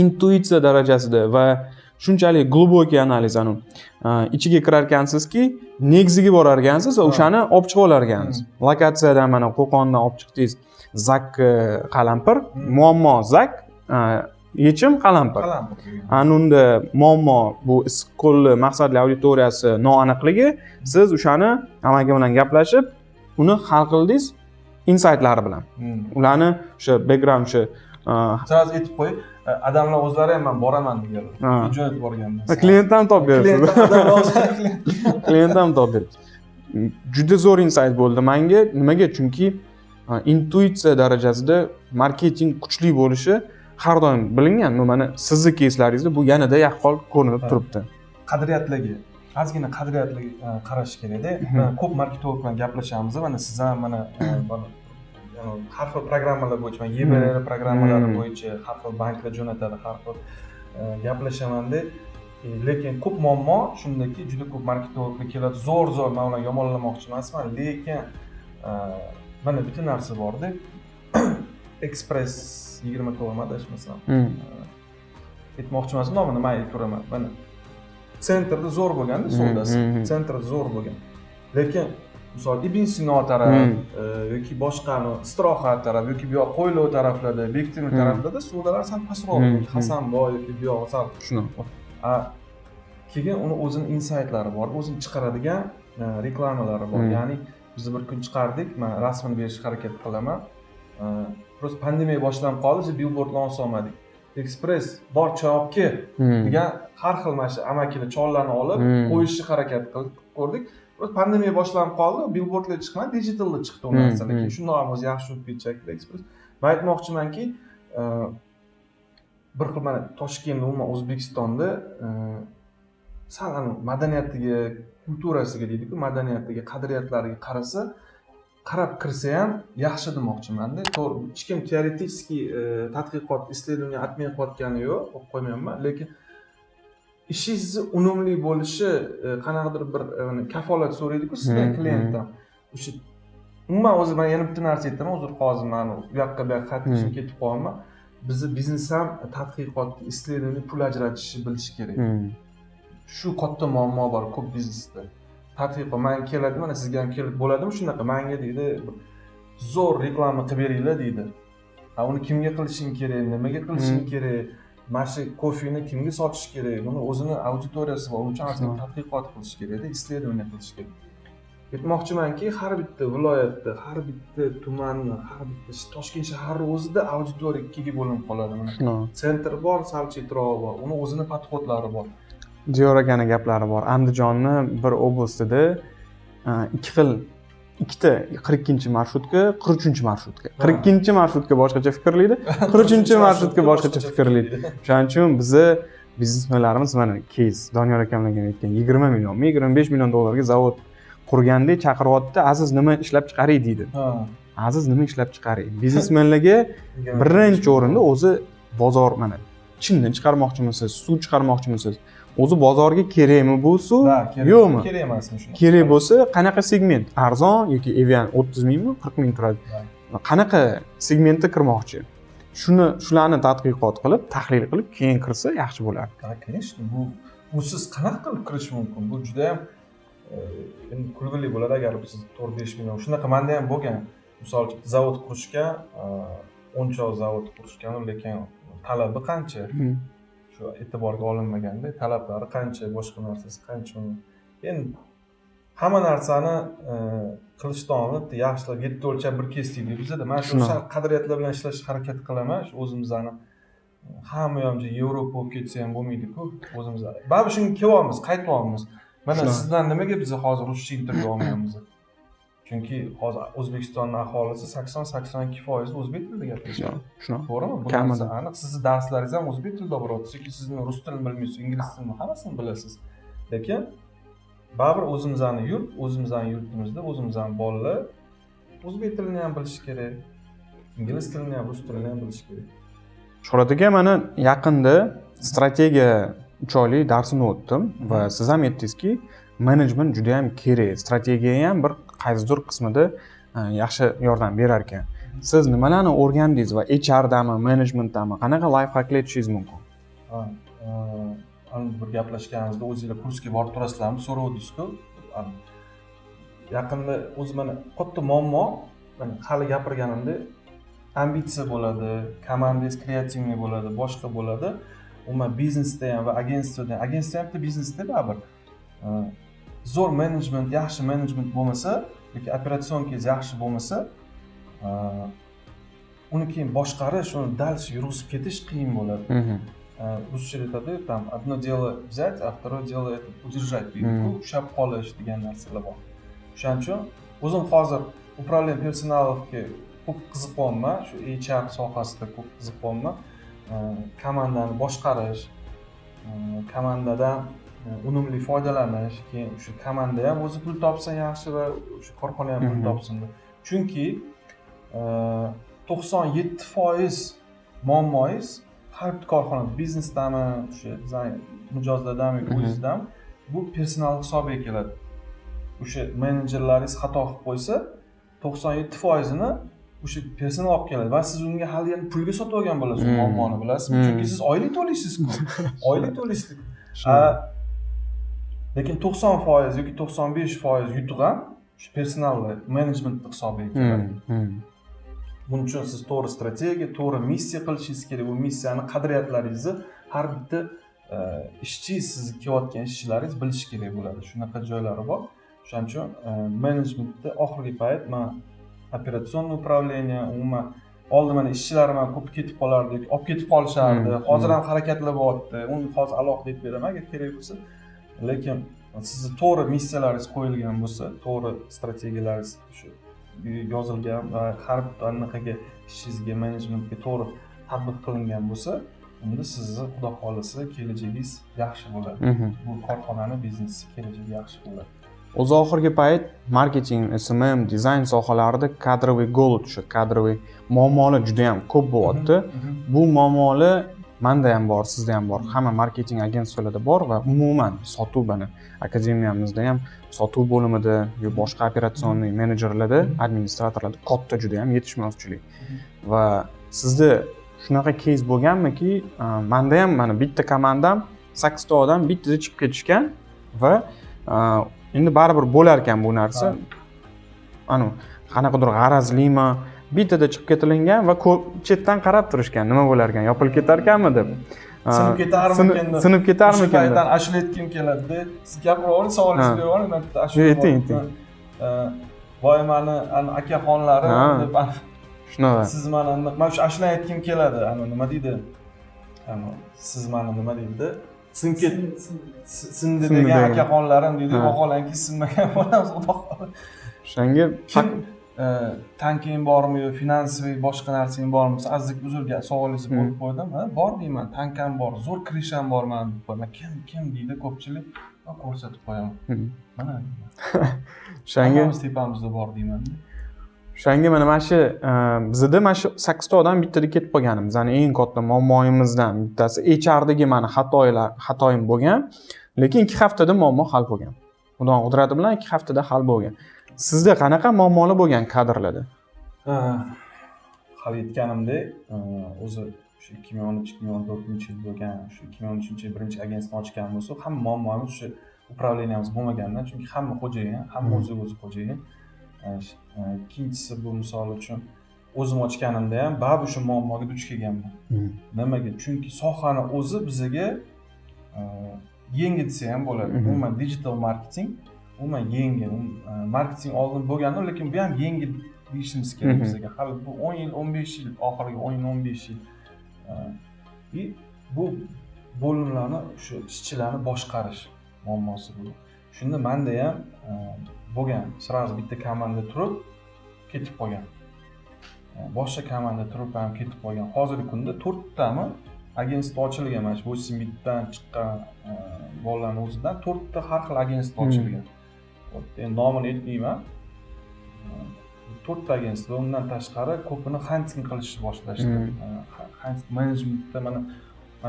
intuitsiya darajasida va shunchalik глубокий analiz ichiga kirar ekansizki, negiziga borar ekansiz va o'shani olib chiqib olar ekansiz. Lokatsiyadan mana Qo'qondan olib chiqdingiz. Zak qalampir, muammo zak, yechim qalampir. Unda muammo bu issiqko'lli maqsadli auditoriyasi noaniqligi, siz o'shani amaki bilan gaplashib, uni hal qildingiz insightlari bilan. Ularni o'sha background o'sha Sraz aytib qo'y, odamlar o'zlari ham men boraman deganlar. Jo'natib borganman. Klient ham topib berasiz. Klient ham topib berasiz. Juda zo'r insight bo'ldi menga. Nimaga? Chunki intuitsiya darajasida marketing kuchli bo'lishi har doim bilingan. Mana sizni keyslaringizda bu yanada yaqqol ko'rinib turibdi. Qadriyatlarga, ozgina qadriyatlarga qarash kerak-da. Ko'p marketolog bilan gaplashamiz. Mana siz ham mana har xil programmalar bo'yicha, YBR programmalari bo'yicha har xil banklar jo'natadi, har xil gaplashamanda, lekin ko'p muammo shundaki, juda ko'p marketologlar keladi, zo'r men ularni yomonlamoqchi emasman, lekin mana bitta narsa bor-da. Express 20 to'g'ri adashmasam. Aytmoqchi emasman, nomini men aytiraman. Mana sentrda zo'r bo'lganda, sodasi, sentrda zo'r bo'lgan. Lekin misol Ibn Sino taraf yoki boshqa istirohat taraf yoki bu yoq Qo'ylov taraflarda, Bektemir taraflarda savdolar sal pastroq, Hasanboy yoki bu yoq sal shunaqa. Keyin uni o'zini insaytlari bor, o'zini chiqaradigan reklamalari bor. Ya'ni biz bir kun chiqardik, men rasmini berishga harakat qilaman. Просто pandemiya boshlanib qoldi, billboardlarni olmadik. Express bor choy olib kel degan har xil mana shu amakilar chollarni olib qo'yishga harakat qildik. Pandemiya boshlanib qoldi, billboardlar chiqmadi, digitalda chiqdi u narsa. Lekin shundoq ham o'zi yaxshi o'tib ketdi Express. Men aytmoqchimanki, bir xil mana Toshkentda, umuman O'zbekistonda sal madaniyatiga, kulturasiga deydi-ku, madaniyatiga, qadriyatlariga qarab kirsa ham yaxshi demoqchiman-da. To'g'ri, hech kim teoretik tadqiqot, исследование atmay qo'yotgani yo'q, qo'yib qo'ymayman, lekin ishingizni unumli bo'lishi qanaqadir bir kafolat so'raydi-ku sizdan klientdan. O'sha umuman o'zi men yana bitta narsa aytaman, uzr hozir men bu yoqqa bu yoqqa qaytishim ketib qolma. Bizni biznes ham tadqiqot, исследование pul ajratishni bilish kerak. Shu katta muammo bor ko'p biznesda. Tadqiqot men keladi, mana sizga ham kelib bo'ladimi shunaqa? Menga deydi, zo'r reklama qilib beringlar deydi. Uni kimga qilishing kerak, nimaga qilishing kerak? Mana shu kofeni kimga sotish kerak? Buni o'zini auditoriyasi bor, uncha tadqiqot qilish kerak-da, исследование qilish kerak. Aytmoqchimanki, har bitta viloyatda, har bitta tumanni, har bitta Toshkent shahri o'zida auditoriya ikkiga bo'linib qoladi. Mana sentr bor, sal chetrog'i bor, uni o'zini podxodlari bor. Diyor akani gaplari bor. Andijonni bir oblastida ikkita 42-marsrutka, 43-marsrutka. 42-marsrutka boshqacha fikrlaydi, 43-marsrutka boshqacha fikrlaydi. Shuning uchun bizni biznesmenlarimiz mana keys Doniyor akamlarga aytgan 20 millionmi, 25 million dollarga zavod qurganda chaqiryapti, Aziz nima ishlab chiqaring deydi. Aziz nima ishlab chiqaring? Biznesmenlarga birinchi o'rinda o'zi bozor, mana chinni chiqarmoqchimisiz, suv chiqarmoqchimisiz? O'zi bozorga kerakmi bu suv? Yo'qmi? Kerak emasmi shuni? Kerak bo'lsa, qanaqa segment? Arzon yoki Evian 30 mingmi, 40 ming turadi. Qanaqa segmentga kirmoqchi? Shularni tadqiqot qilib, tahlil qilib, keyin kirsa yaxshi bo'lardi. Конечно, bu siz qanaqa qilib kirish mumkin? Bu juda ham endi kulgili bo'ladi agar siz 4-5 million. Shunaqa menda ham bo'lgan. Misol uchun zavod qurishga, 10 ta zavod qurishgan, lekin talabi qancha? Shu e'tiborga olinmaganda, talablari qancha, boshqa narsasi qancha. Endi hamma narsani qilishdan oldin yaxshilab yetti o'lchab bir kesdik bizda. Men shu qadriyatlar bilan ishlashga harakat qilaman. Shu o'zimizni hamma yoqda Yevropa bo'lib ketsa ham bo'lmaydi-ku, o'zimizda. Baribir shunga kelyapmiz, qaytyapmiz. Mana sizdan nimaga biz hozir ruscha intervyu olmayapmiz? Chunki hozir O'zbekistonning aholisi 80-82% o'zbek tilida gapirishadi. To'g'rimi? Bu narsa aniq. Sizning darslaringiz ham o'zbek tilida bo'lyapti. Chunki siz rus tilini bilmaysiz, ingliz tilini hammasini bilasiz. Lekin baribir o'zimizning yurtimizda o'zimizning bolalar o'zbek tilini ham bilish kerak, ingliz tilini ham, rus tilini ham bilish kerak. Shuhrat aka, mana yaqinda strategiya 3 oylik darsini o'tdim va siz ham aytdingizki, menejment juda ham kerak. Strategiya ham bir qaysidir qismida yaxshi yordam berar ekan. Siz nimalarni o'rgandingiz va HR'dami, menejmentdami qanaqa life hacklar aytishingiz mumkin? Bir gaplashganimizda o'zingizlar kursga borib turasizlarmi so'ravdingiz-ku. Yaqinda o'zi mana katta muammo, mana hali gapirganimda ambitsiya bo'ladi, komandangiz kreativniy bo'ladi, boshqa bo'ladi. Umuman biznesda ham va agentствоda ham, agentство ham biznesda baribir. Zo'r menejment, yaxshi menejment bo'lmasa yoki operatsionkangiz yaxshi bo'lmasa, uni keyin boshqarish, uni dальше yurg'izib ketish qiyin bo'ladi. Ruscha aytadi, там одно дело взять, а второе дело это удержать deydi-ku, ushlab qolish degan narsalar bor. O'shaning uchun o'zim hozir upravlение personalovga ko'p qiziqyapman, shu HR sohasida ko'p qiziqyapman. Komandani boshqarish, komandadan unumli foydalanish, keyin shu komanda ham o'zi pul topsa yaxshi va shu korxona ham pul topsin. Chunki 97% muammoingiz har bir korxona, biznesdami, shu mijozlardami, o'zingizdan bu personal hisobiga keladi. O'sha menejerlaringiz xato qilib qo'ysa, 97%ni o'sha personal olib keladi va siz unga hali yana pulga sotib olgan bo'lasiz, muammoni bilasizmi? Chunki siz oylik to'laysiz-ku. Oylik to'laysiz. Lekin 90% yoki 95% yutuq ham shu personal menejment hisobiga keladi. Buning uchun siz to'g'ri strategiya, to'g'ri missiya qilishingiz kerak. Bu missiyani, qadriyatlaringizni har bitta ishchi, siz kelayotgan ishchilaringiz bilishi kerak bo'ladi. Shunaqa joylari bor. Shuning uchun menejmentda oxirgi payt men operatsion upravleniya, umuman oldin mana ishchilarim ham ko'p ketib qolardi, olib ketib qolishardi. Hozir ham harakatlabyapti. Uni hozir alohida aytib beraman agar kerak bo'lsa. Lekin sizni to'g'ri missiyalaringiz qo'yilgan bo'lsa, to'g'ri strategiyalaringiz shu yozilgan va har bitta anaqaga ishingizga, menejmentga to'g'ri tatbiq qilingan bo'lsa, unda sizni xudo xolasa kelajagingiz yaxshi bo'ladi. Bu korxonani biznesi kelajagi yaxshi bo'ladi. O'zi oxirgi payt marketing, SMM, dizayn sohalarida kadroviy golod, shu kadroviy muammolar juda ham ko'p bo'lyapti. Bu muammolar menda ham bor, sizda ham bor, hamma marketing agentstvalarda bor va umuman sotuv bana akademiyamizda ham sotuv bo'limida yo boshqa operatsionniy menejerlarda, administratorlarda katta juda ham yetishmovchilik. Va sizda shunaqa case bo'lganmiki, menda ham mana bitta komandam 8 ta odam bittada chiqib ketishgan va endi baribir bo'lar ekan bu narsa. Ana qanaqadir g'arazlimi, bittada chiqib ketilingan va chetdan qarab turishgan, nima bo'lar ekan, yopilib ketar ekanmi deb. Sinib ketarmikan deb. Sinib ketarmikan deb. Shu paytdan ashula aytkim keladi-da. Siz gapiravering, savolingizni beravering, men bitta ashula ayting. Voy mani akaxonlarim deb shunaqa. Siz mani men shu ashula aytkim keladi. Nima deydi? Siz mani nima deydi? Sindi degan akaxonlarim deydi. Vaholanki sinmagan bo'lamiz, xudo xohlasa. O'shanga kim tanking bormi yo finansiy boshqa narsang bormi? Azizlik uzrga savolingizni qo'yib qo'ydim. Bor deyman, tankam bor, zo'r kirisham bor meni deb qo'yaman. Kim deydi ko'pchilik, men ko'rsatib qo'yaman. Mana o'shanga tepamizda bor deyman. O'shanga mana shu bizda mana shu 8 ta odam bittada ketib qolganimiz. Ya'ni eng katta muammoyimizdan bittasi HRdagi meni xatoyim bo'lgan, lekin 2 haftada muammo hal bo'lgan. Xudoning qudrati bilan 2 haftada hal bo'lgan. Sizda qanaqa muammolar bo'lgan kadrlarda? Hali aytganimdek, o'zi shu 2013-2014-yil bo'lgan, shu 2013-yil birinchi agentstvo ochgan bo'lsa, hamma muammomiz shu upravleniyamiz bo'lmagandan, chunki hamma xo'jayin, hamma o'zi xo'jayin. Ikkinchisi bu misol uchun o'zim ochganimda ham baribir shu muammoga duch kelganman. Nimaga? Chunki sohani o'zi bizga yengil desa ham bo'ladi. Umuman digital marketing umuman yengil. Marketing oldin bo'lganda, lekin bu ham yengil deyishimiz kerak bizga. Hali bu 10 yil, 15 yil, oxirgi 10 yil, 15 yil. Bu bo'limlarni, shu ishchilarni boshqarish muammosi bu. Shunda menda ham bo'lgan, sразу bitta komanda turib ketib qolgan. Boshqa komanda turib ham ketib qolgan. Hozirgi kunda 4 tami agentstvo ochilgan. Mana shu 8 bitdan chiqqan bolalarning o'zidan 4 ta har xil agentstvo ochilgan. Endi nomini aytmayman. 4 ta agentstvo, undan tashqari ko'pini hunting qilishni boshlashdi. Hunting managementda mana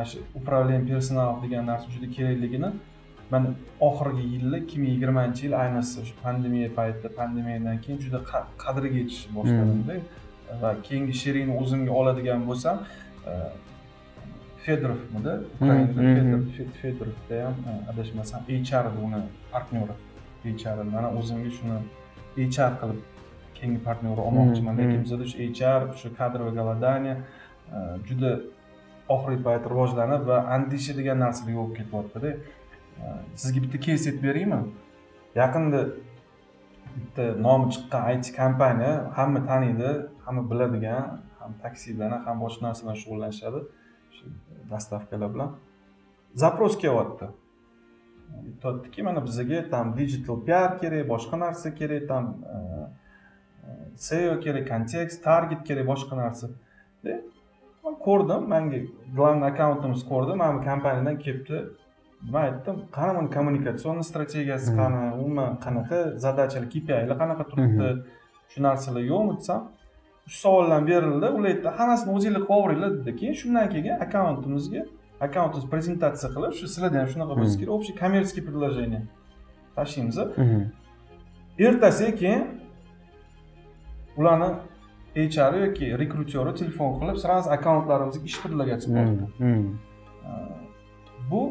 shu upravlение personal degan narsa juda kerakligini mana oxirgi yillar 2020-yil ayniqsa shu pandemiya paytida, pandemiyadan keyin juda qadriga yetishni boshladim-da. Va keyingi she'ringni o'zimga oladigan bo'lsam, Fedorovmida, Ukrainada Fedorovda ham adashmasam HR uni partnyori. HR mana o'zimga shuni HR qilib keyingi partnyori olmoqchiman, lekin bizda shu HR, shu kadroviy голодание juda oxirgi payt rivojlanib va andisha degan narsaga olib ketyapti-da. Sizga bitta case aytib beraymi? Yaqinda bitta nomi chiqqan IT kompaniya, hamma taniydi, hamma biladigan, ham taksi bilan, ham boshqa narsa bilan shug'ullanishadi. Shu dostavkalar bilan zapros kelyapti. Aytadiki, mana bizga tam digital PR kerak, boshqa narsa kerak, tam SEO kerak, kontekst, target kerak, boshqa narsa. Men ko'rdim, menga главный akkauntimiz ko'rdi, mana bu kompaniyadan kelibdi. Men aytdim, qani buni kommunikatsion strategiyasi qani, umuman qanaqa zadachalar, KPI'lar qanaqa turibdi, shu narsalar yo'qmi desam, shu savollar berildi. Ular aytdi, hammasini o'zingizlar qilaveringlar dedi. Keyin shundan keyin akkauntimiz prezentatsiya qilib, shu sizlarda ham shunaqa bo'lsa kerak, общий коммерческий предложение tashlaymiz. Ertasiga keyin ularni HR yoki rekrutyori telefon qilib, sразу akkauntlarimizga ish predlagatsiya qildi. Bu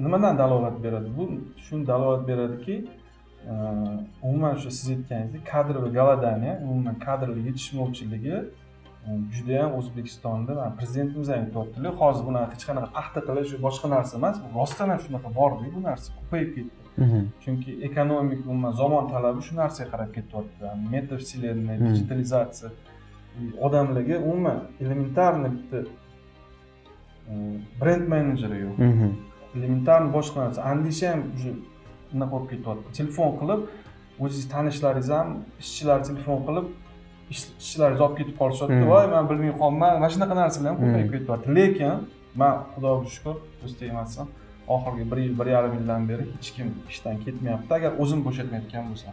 nimadan dalolat beradi? Bu shuni dalolat beradiki, umuman shu siz aytganingizdek kadrli golodaniya, umuman kadrli yetishmovchiligi juda ham O'zbekistonda prezidentimiz ham aytyaptilar, hozir bunaqa hech qanaqa paxta qilish boshqa narsa emas, rostdan ham shunaqa bordi, bu narsa ko'payib ketdi. Chunki ekonomik umuman zamon talabi shu narsaga qarab ketyapti. Metavселенная, digitalizatsiya odamlarga umuman elementarniy bitta brend menejeri yo'q. Elementarniy boshqa narsa andisha ham уже unaqa bo'lib ketyapti. Telefon qilib, o'zingiz tanishlaringiz ham ishchilar telefon qilib ishchilaringiz olib ketib qolishyapti. Voy, men bilmay qolman. Mana shunaqa narsalar ham ko'payib ketyapti. Lekin men Xudoga shukr, do'stay emasman. Oxirgi 1 yil, 1,5 yildan beri hech kim ishdan ketmayapti. Agar o'zim bo'shatmayotgan bo'lsam.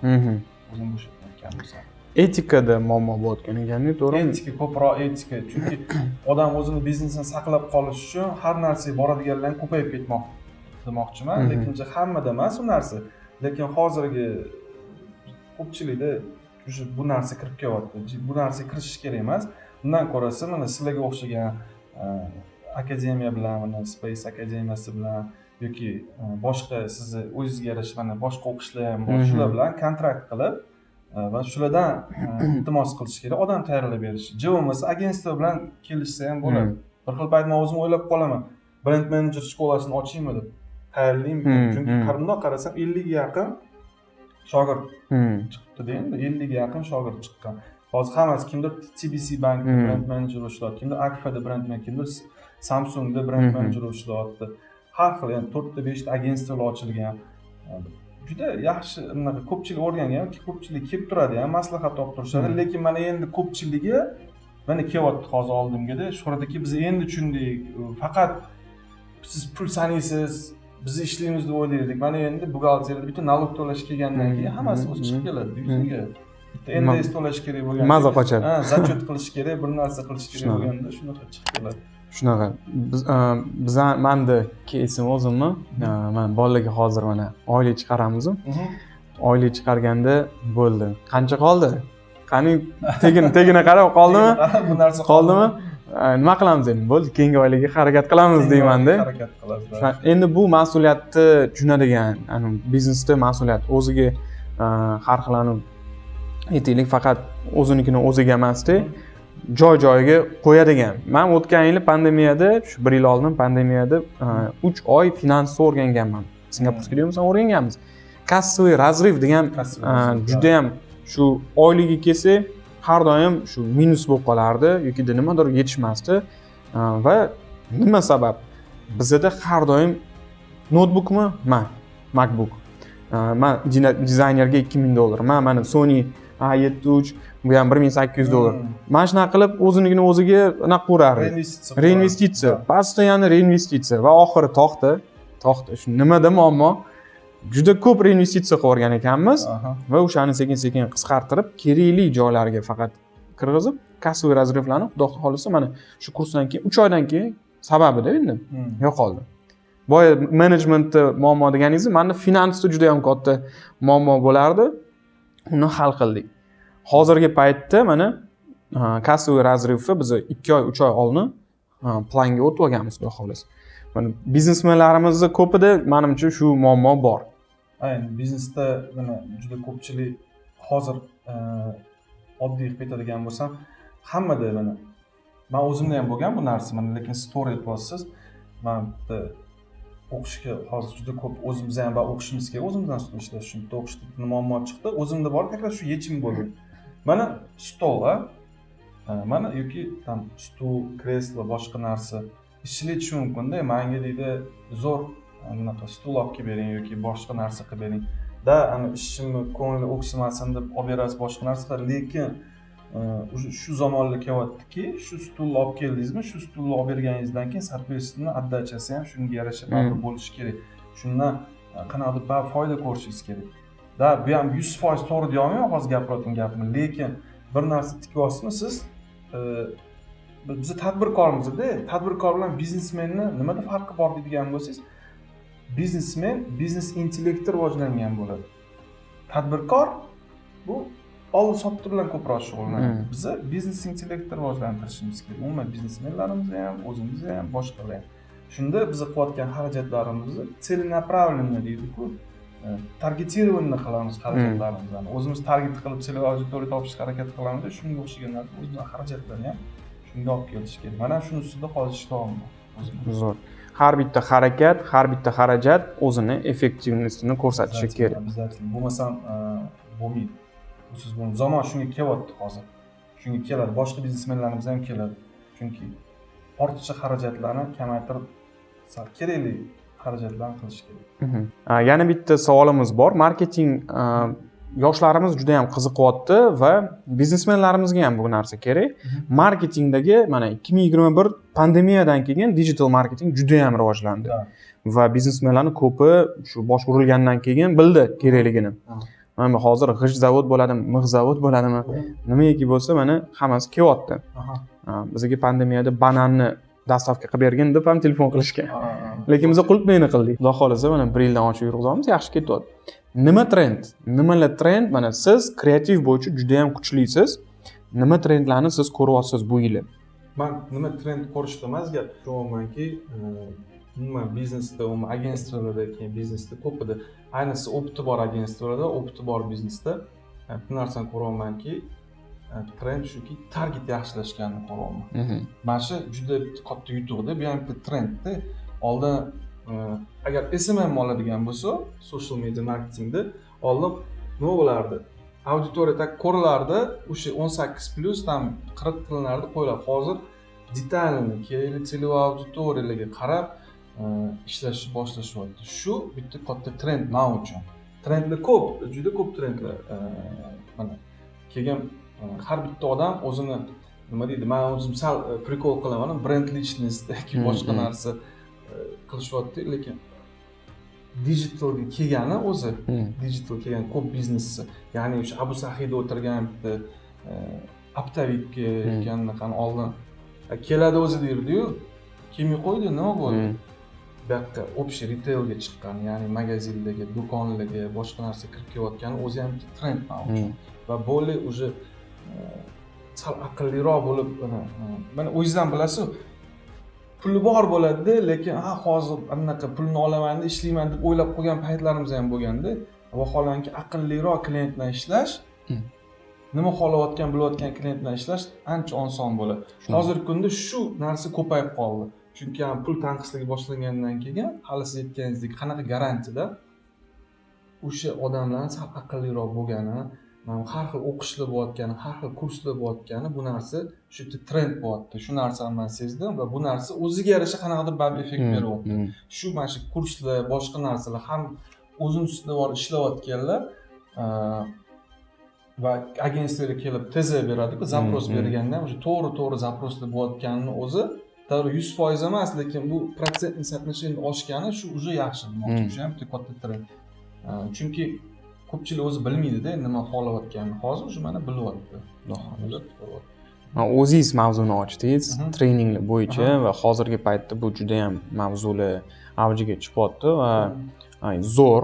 O'zim bo'shatmayotgan bo'lsam. Etikada muammo bo'layotgan ekan-ku, to'g'rimi? Etika, ko'proq etika. Chunki odam o'zini biznesini saqlab qolish uchun har narsaga boradiganlar ko'payib ketmoqda demoqchiman. Lekin hammada emas u narsa. Lekin hozirgi ko'pchilikda bu narsa kirib kelyapti. Bu narsa kirishish kerak emas. Undan ko'rasa, mana sizlarga o'xshagan akademiya bilan, mana Space akademiyasi bilan yoki boshqa sizni o'zingizga yarasha mana boshqa o'qishlar ham bor. Shular bilan kontrakt qilib va shulardan iltimos qilish kerak, odam tayyorlab berish. Bo'lmasa agentство bilan kelishsa ham bo'ladi. Bir xil payt men o'zim o'ylab qolaman. Brand manager shkolasini ochaymi deb. Tayyorlaymi. Chunki qarindoq qarasam 50 ga yaqin shogird chiqibdi endi 50 ga yaqin shogird chiqqan. Hozir hammasi kimdir TBC bankda brand manager ishlayapti, kimdir Akfa'da brand manager, kimdir Samsungda brand manager ishlayapti. Har xil, ya'ni 4 ta 5 ta agentstvalar ochilgan. Juda yaxshi unaqa ko'pchilik o'rgangan, ko'pchilik kelib turadi ham, maslahat olib turishadi, lekin mana endi ko'pchiligi mana kelyapti hozir oldimgada, Shuhrat aka biz endi tushundik, faqat siz pul sanaysiz, biz ishlaymiz deb o'ylaydik. Mana endi buxgalteriyada bitta nalog to'lash kelgandan keyin hammasi o'zi chiqib keladi yuziga. Bitta NDS to'lash kerak bo'lganda, maza qochadi. Zachет qilish kerak, bir narsa qilish kerak bo'lganda shunaqa chiqib keladi. Shunaqa. Biz menda kesim o'zimni, men bolalarga hozir mana oylik chiqaramiz. Oylik chiqarganda bo'ldi. Qancha qoldi? Qani tegina qarab qoldimi? Bu narsa qoldimi? Nima qilamiz endi? Bo'ldi, keyingi oylikka harakat qilamiz deyman-da. Harakat qilasiz. Endi bu mas'uliyatni tushunadigan, biznesda mas'uliyat o'ziga har xil aytaylik, faqat o'zinikini o'ziga emas-da, joy-joyiga qo'yadigan. Men o'tgan yil pandemiyada, shu 1 yil oldin pandemiyada 3 oy finansni o'rganganman. Singapurskiy deymisan, o'rganganmiz. Kassaviy razriv degan juda ham shu oyligi kelsa, har doim shu minus bo'lib qolardi yoki nimadir yetishmasdi. Va nima sabab? Bizda har doim notebookmi? MacBook. Men dizaynerga $2000. Mana Sony A73 bu ham $1800. Mana shunaqa qilib o'zinikini o'ziga anaqa qo'rardi. Reinvestitsiya. Постоянно reinvestitsiya va oxiri to'xta. Shu nimada muammo? Juda ko'p reinvestitsiya qilib o'rgan ekanmiz va o'shani sekin-sekin qisqartirib, kerakli joylarga faqat kirgizib, kassaviy razrivlarni xudo xolisa mana shu kursdan keyin 3 oydan keyin sababida endi yo'qoldi. Boya menejmentda muammo deganingiz, menda finansda juda ham katta muammo bo'lardi. Uni hal qildik. Hozirgi paytda mana kassaviy razrivni biz 2 oy, 3 oy oldin planga o'tib olganmiz, xudo xolisa. Mana biznesmenlarimizni ko'pida menimcha shu muammo bor. Ayni biznesda mana juda ko'pchilik hozir oddiy qilib aytadigan bo'lsam, hammada mana men o'zimda ham bo'lgan bu narsa, mana lekin story aytyapsiz. Men bitta o'qishga hozir juda ko'p o'zimiz ham o'qishimiz kerak, o'zimizdan ustun ishlash uchun o'qishda muammo chiqdi. O'zimda bor, tekrar shu yechim bo'ldi. Mana stol mana yoki tam stul, kreslo, boshqa narsa ishlatish mumkin-da. Menga deydi, zo'r bunaqa stul olib kelib bering yoki boshqa narsa qilib bering. Da, ana ishimni ko'ngli o'ksimasin deb olib berasiz boshqa narsa, lekin shu zamonlar kelyaptiki, shu stulni olib keldingizmi, shu stulni olib berganingizdan keyin soответственно отдачasi ham shunga yarasha baribir bo'lishi kerak. Shundan qanaqadir bir foyda ko'rishingiz kerak. Da, bu ham 100% to'g'ri deyolmayman hozir gapirayotgan gapimni, lekin bir narsa tikyapsizmi siz? Biz tadbirkorimizda, tadbirkor bilan biznesmenni nimada farqi bor deydigan bo'lsangiz, biznesmen biznes intellekti rivojlangan bo'ladi. Tadbirkor bu oldi-sotdi bilan ko'proq shug'ullanadi. Biz biznes intellektni rivojlantirishimiz kerak. Umuman biznesmenlarimiz ham, o'zimiz ham, boshqalar ham. Shunda biz qilayotgan xarajatlarimizni целенаправленно deydi-ku, targetирование qilamiz xarajatlarimizni. O'zimiz target qilib целевой auditoriya topishga harakat qilamiz. Shunga o'xshagan narsa o'zimiz xarajatlarni ham shunga olib kelish kerak. Mana shuni ustida hozir ishlayapman o'zim. Zo'r. Har bitta harakat, har bitta xarajat o'zini effektivligini ko'rsatishi kerak. Bo'lmasam bo'lmaydi. Siz buni zamon shunga kelyapti hozir. Shunga keladi. Boshqa biznesmenlarimiz ham keladi. Chunki ortiqcha xarajatlarni kamaytirib kerakli xarajatlarni qilish kerak. Yana bitta savolimiz bor. Marketing yoshlarimiz juda ham qiziqyapti va biznesmenlarimizga ham bu narsa kerak. Marketingdagi mana 2021 pandemiyadan keyin digital marketing juda ham rivojlandi. Va biznesmenlarning ko'pi shu bosh urilgandan keyin bildi kerakligini. Mana hozir g'isht zavod bo'ladimi, mix zavod bo'ladimi, nimaiki bo'lsa mana hammasi kelyapti. Bizga pandemiyada bananni dastavka qilib bergin deb ham telefon qilishgan. Lekin biz qulpmeni qildik. Xudo xolasa mana 1 yildan ochib yurg'izamiz, yaxshi ketyapti. Nima trend? Nimalar trend? Mana siz kreativ bo'yicha juda ham kuchlisiz. Nima trendlarni siz ko'ryapsiz bu yil? Men nima trend ko'rishda emas gap. Shumanki, umuman biznesda, umuman agentstvalarda, keyin biznesda ko'pida, ayniqsa opti bor agentstvalarda, opti bor biznesda bu narsani ko'ryapmanki, trend shuki, target yaxshilashganini ko'ryapman. Mana shu juda katta yutuqda, bu ham bitta trendda. Oldin agar SMM oladigan bo'lsa, social media marketingda oldin nima bo'lardi? Auditoriya tak ko'rilardi, o'sha 18+ tam 40 qilinardi, qo'yiladi. Hozir detalni, kerakli целевой auditoriyalarga qarab ishlashni boshlashyapti. Shu bitta katta trend men uchun. Trendlar ko'p, juda ko'p trendlar. Mana kelgan har bitta odam o'zini nima deydi? Men o'zim sal prikol qilaman, brend lичность yoki boshqa narsa qilishyapti, lekin digitalga kelgani o'zi, digital kelgan ko'p biznessi, ya'ni o'sha Abu Sahida o'tirgan bitta Aptavitga kelgandan oldin keladi o'zi derdi-yu, kelmay qo'ydi, nima bo'ldi? Bu yoqqa общий retailga chiqqan, ya'ni magazinlarga, do'konlarga, boshqa narsa kirib kelayotgani o'zi ham trend uchun. Va bo'ldi уже sal aqlliroq bo'lib, mana o'zingizdan bilasiz, puli bor bo'ladi, lekin hozir anaqa pulni olaman deb ishlayman deb o'ylab qo'ygan paytlarimiz ham bo'lganda, vaholanki aqlliroq klient bilan ishlash, nima xohlayotgan, bilayotgan klient bilan ishlash ancha oson bo'ladi. Hozirgi kunda shu narsa ko'payib qoldi. Chunki ham pul tanqisligi boshlangandan keyin, hali siz aytganingizdek, qanaqa garantiyada o'sha odamlar sal aqlliroq bo'lgani, har xil o'qishlar bo'layotgani, har xil kurslar bo'layotgani, bu narsa shu trend bo'lyapti. Shu narsani men sezdim va bu narsa o'ziga yarasha qanaqadir bab effekt beryapti. Shu mana shu kurslar, boshqa narsalar ham o'zini ustida bor ishlayotganlar va agentstvaga kelib teza beradi-ku, zapros berganda o'sha to'g'ri zaproslar bo'layotganini o'zi, to'g'ri 100% emas, lekin bu protsentni соотношение oshgani shu уже yaxshi demoqchi. Shu ham bitta katta trend. Chunki ko'pchilik o'zi bilmaydi-da nima xohlayotganini. Hozir shu mana bilyapti. O'zingiz mavzuni ochdingiz, treninglar bo'yicha va hozirgi paytda bu juda ham mavzular avjiga chiqyapti va zo'r,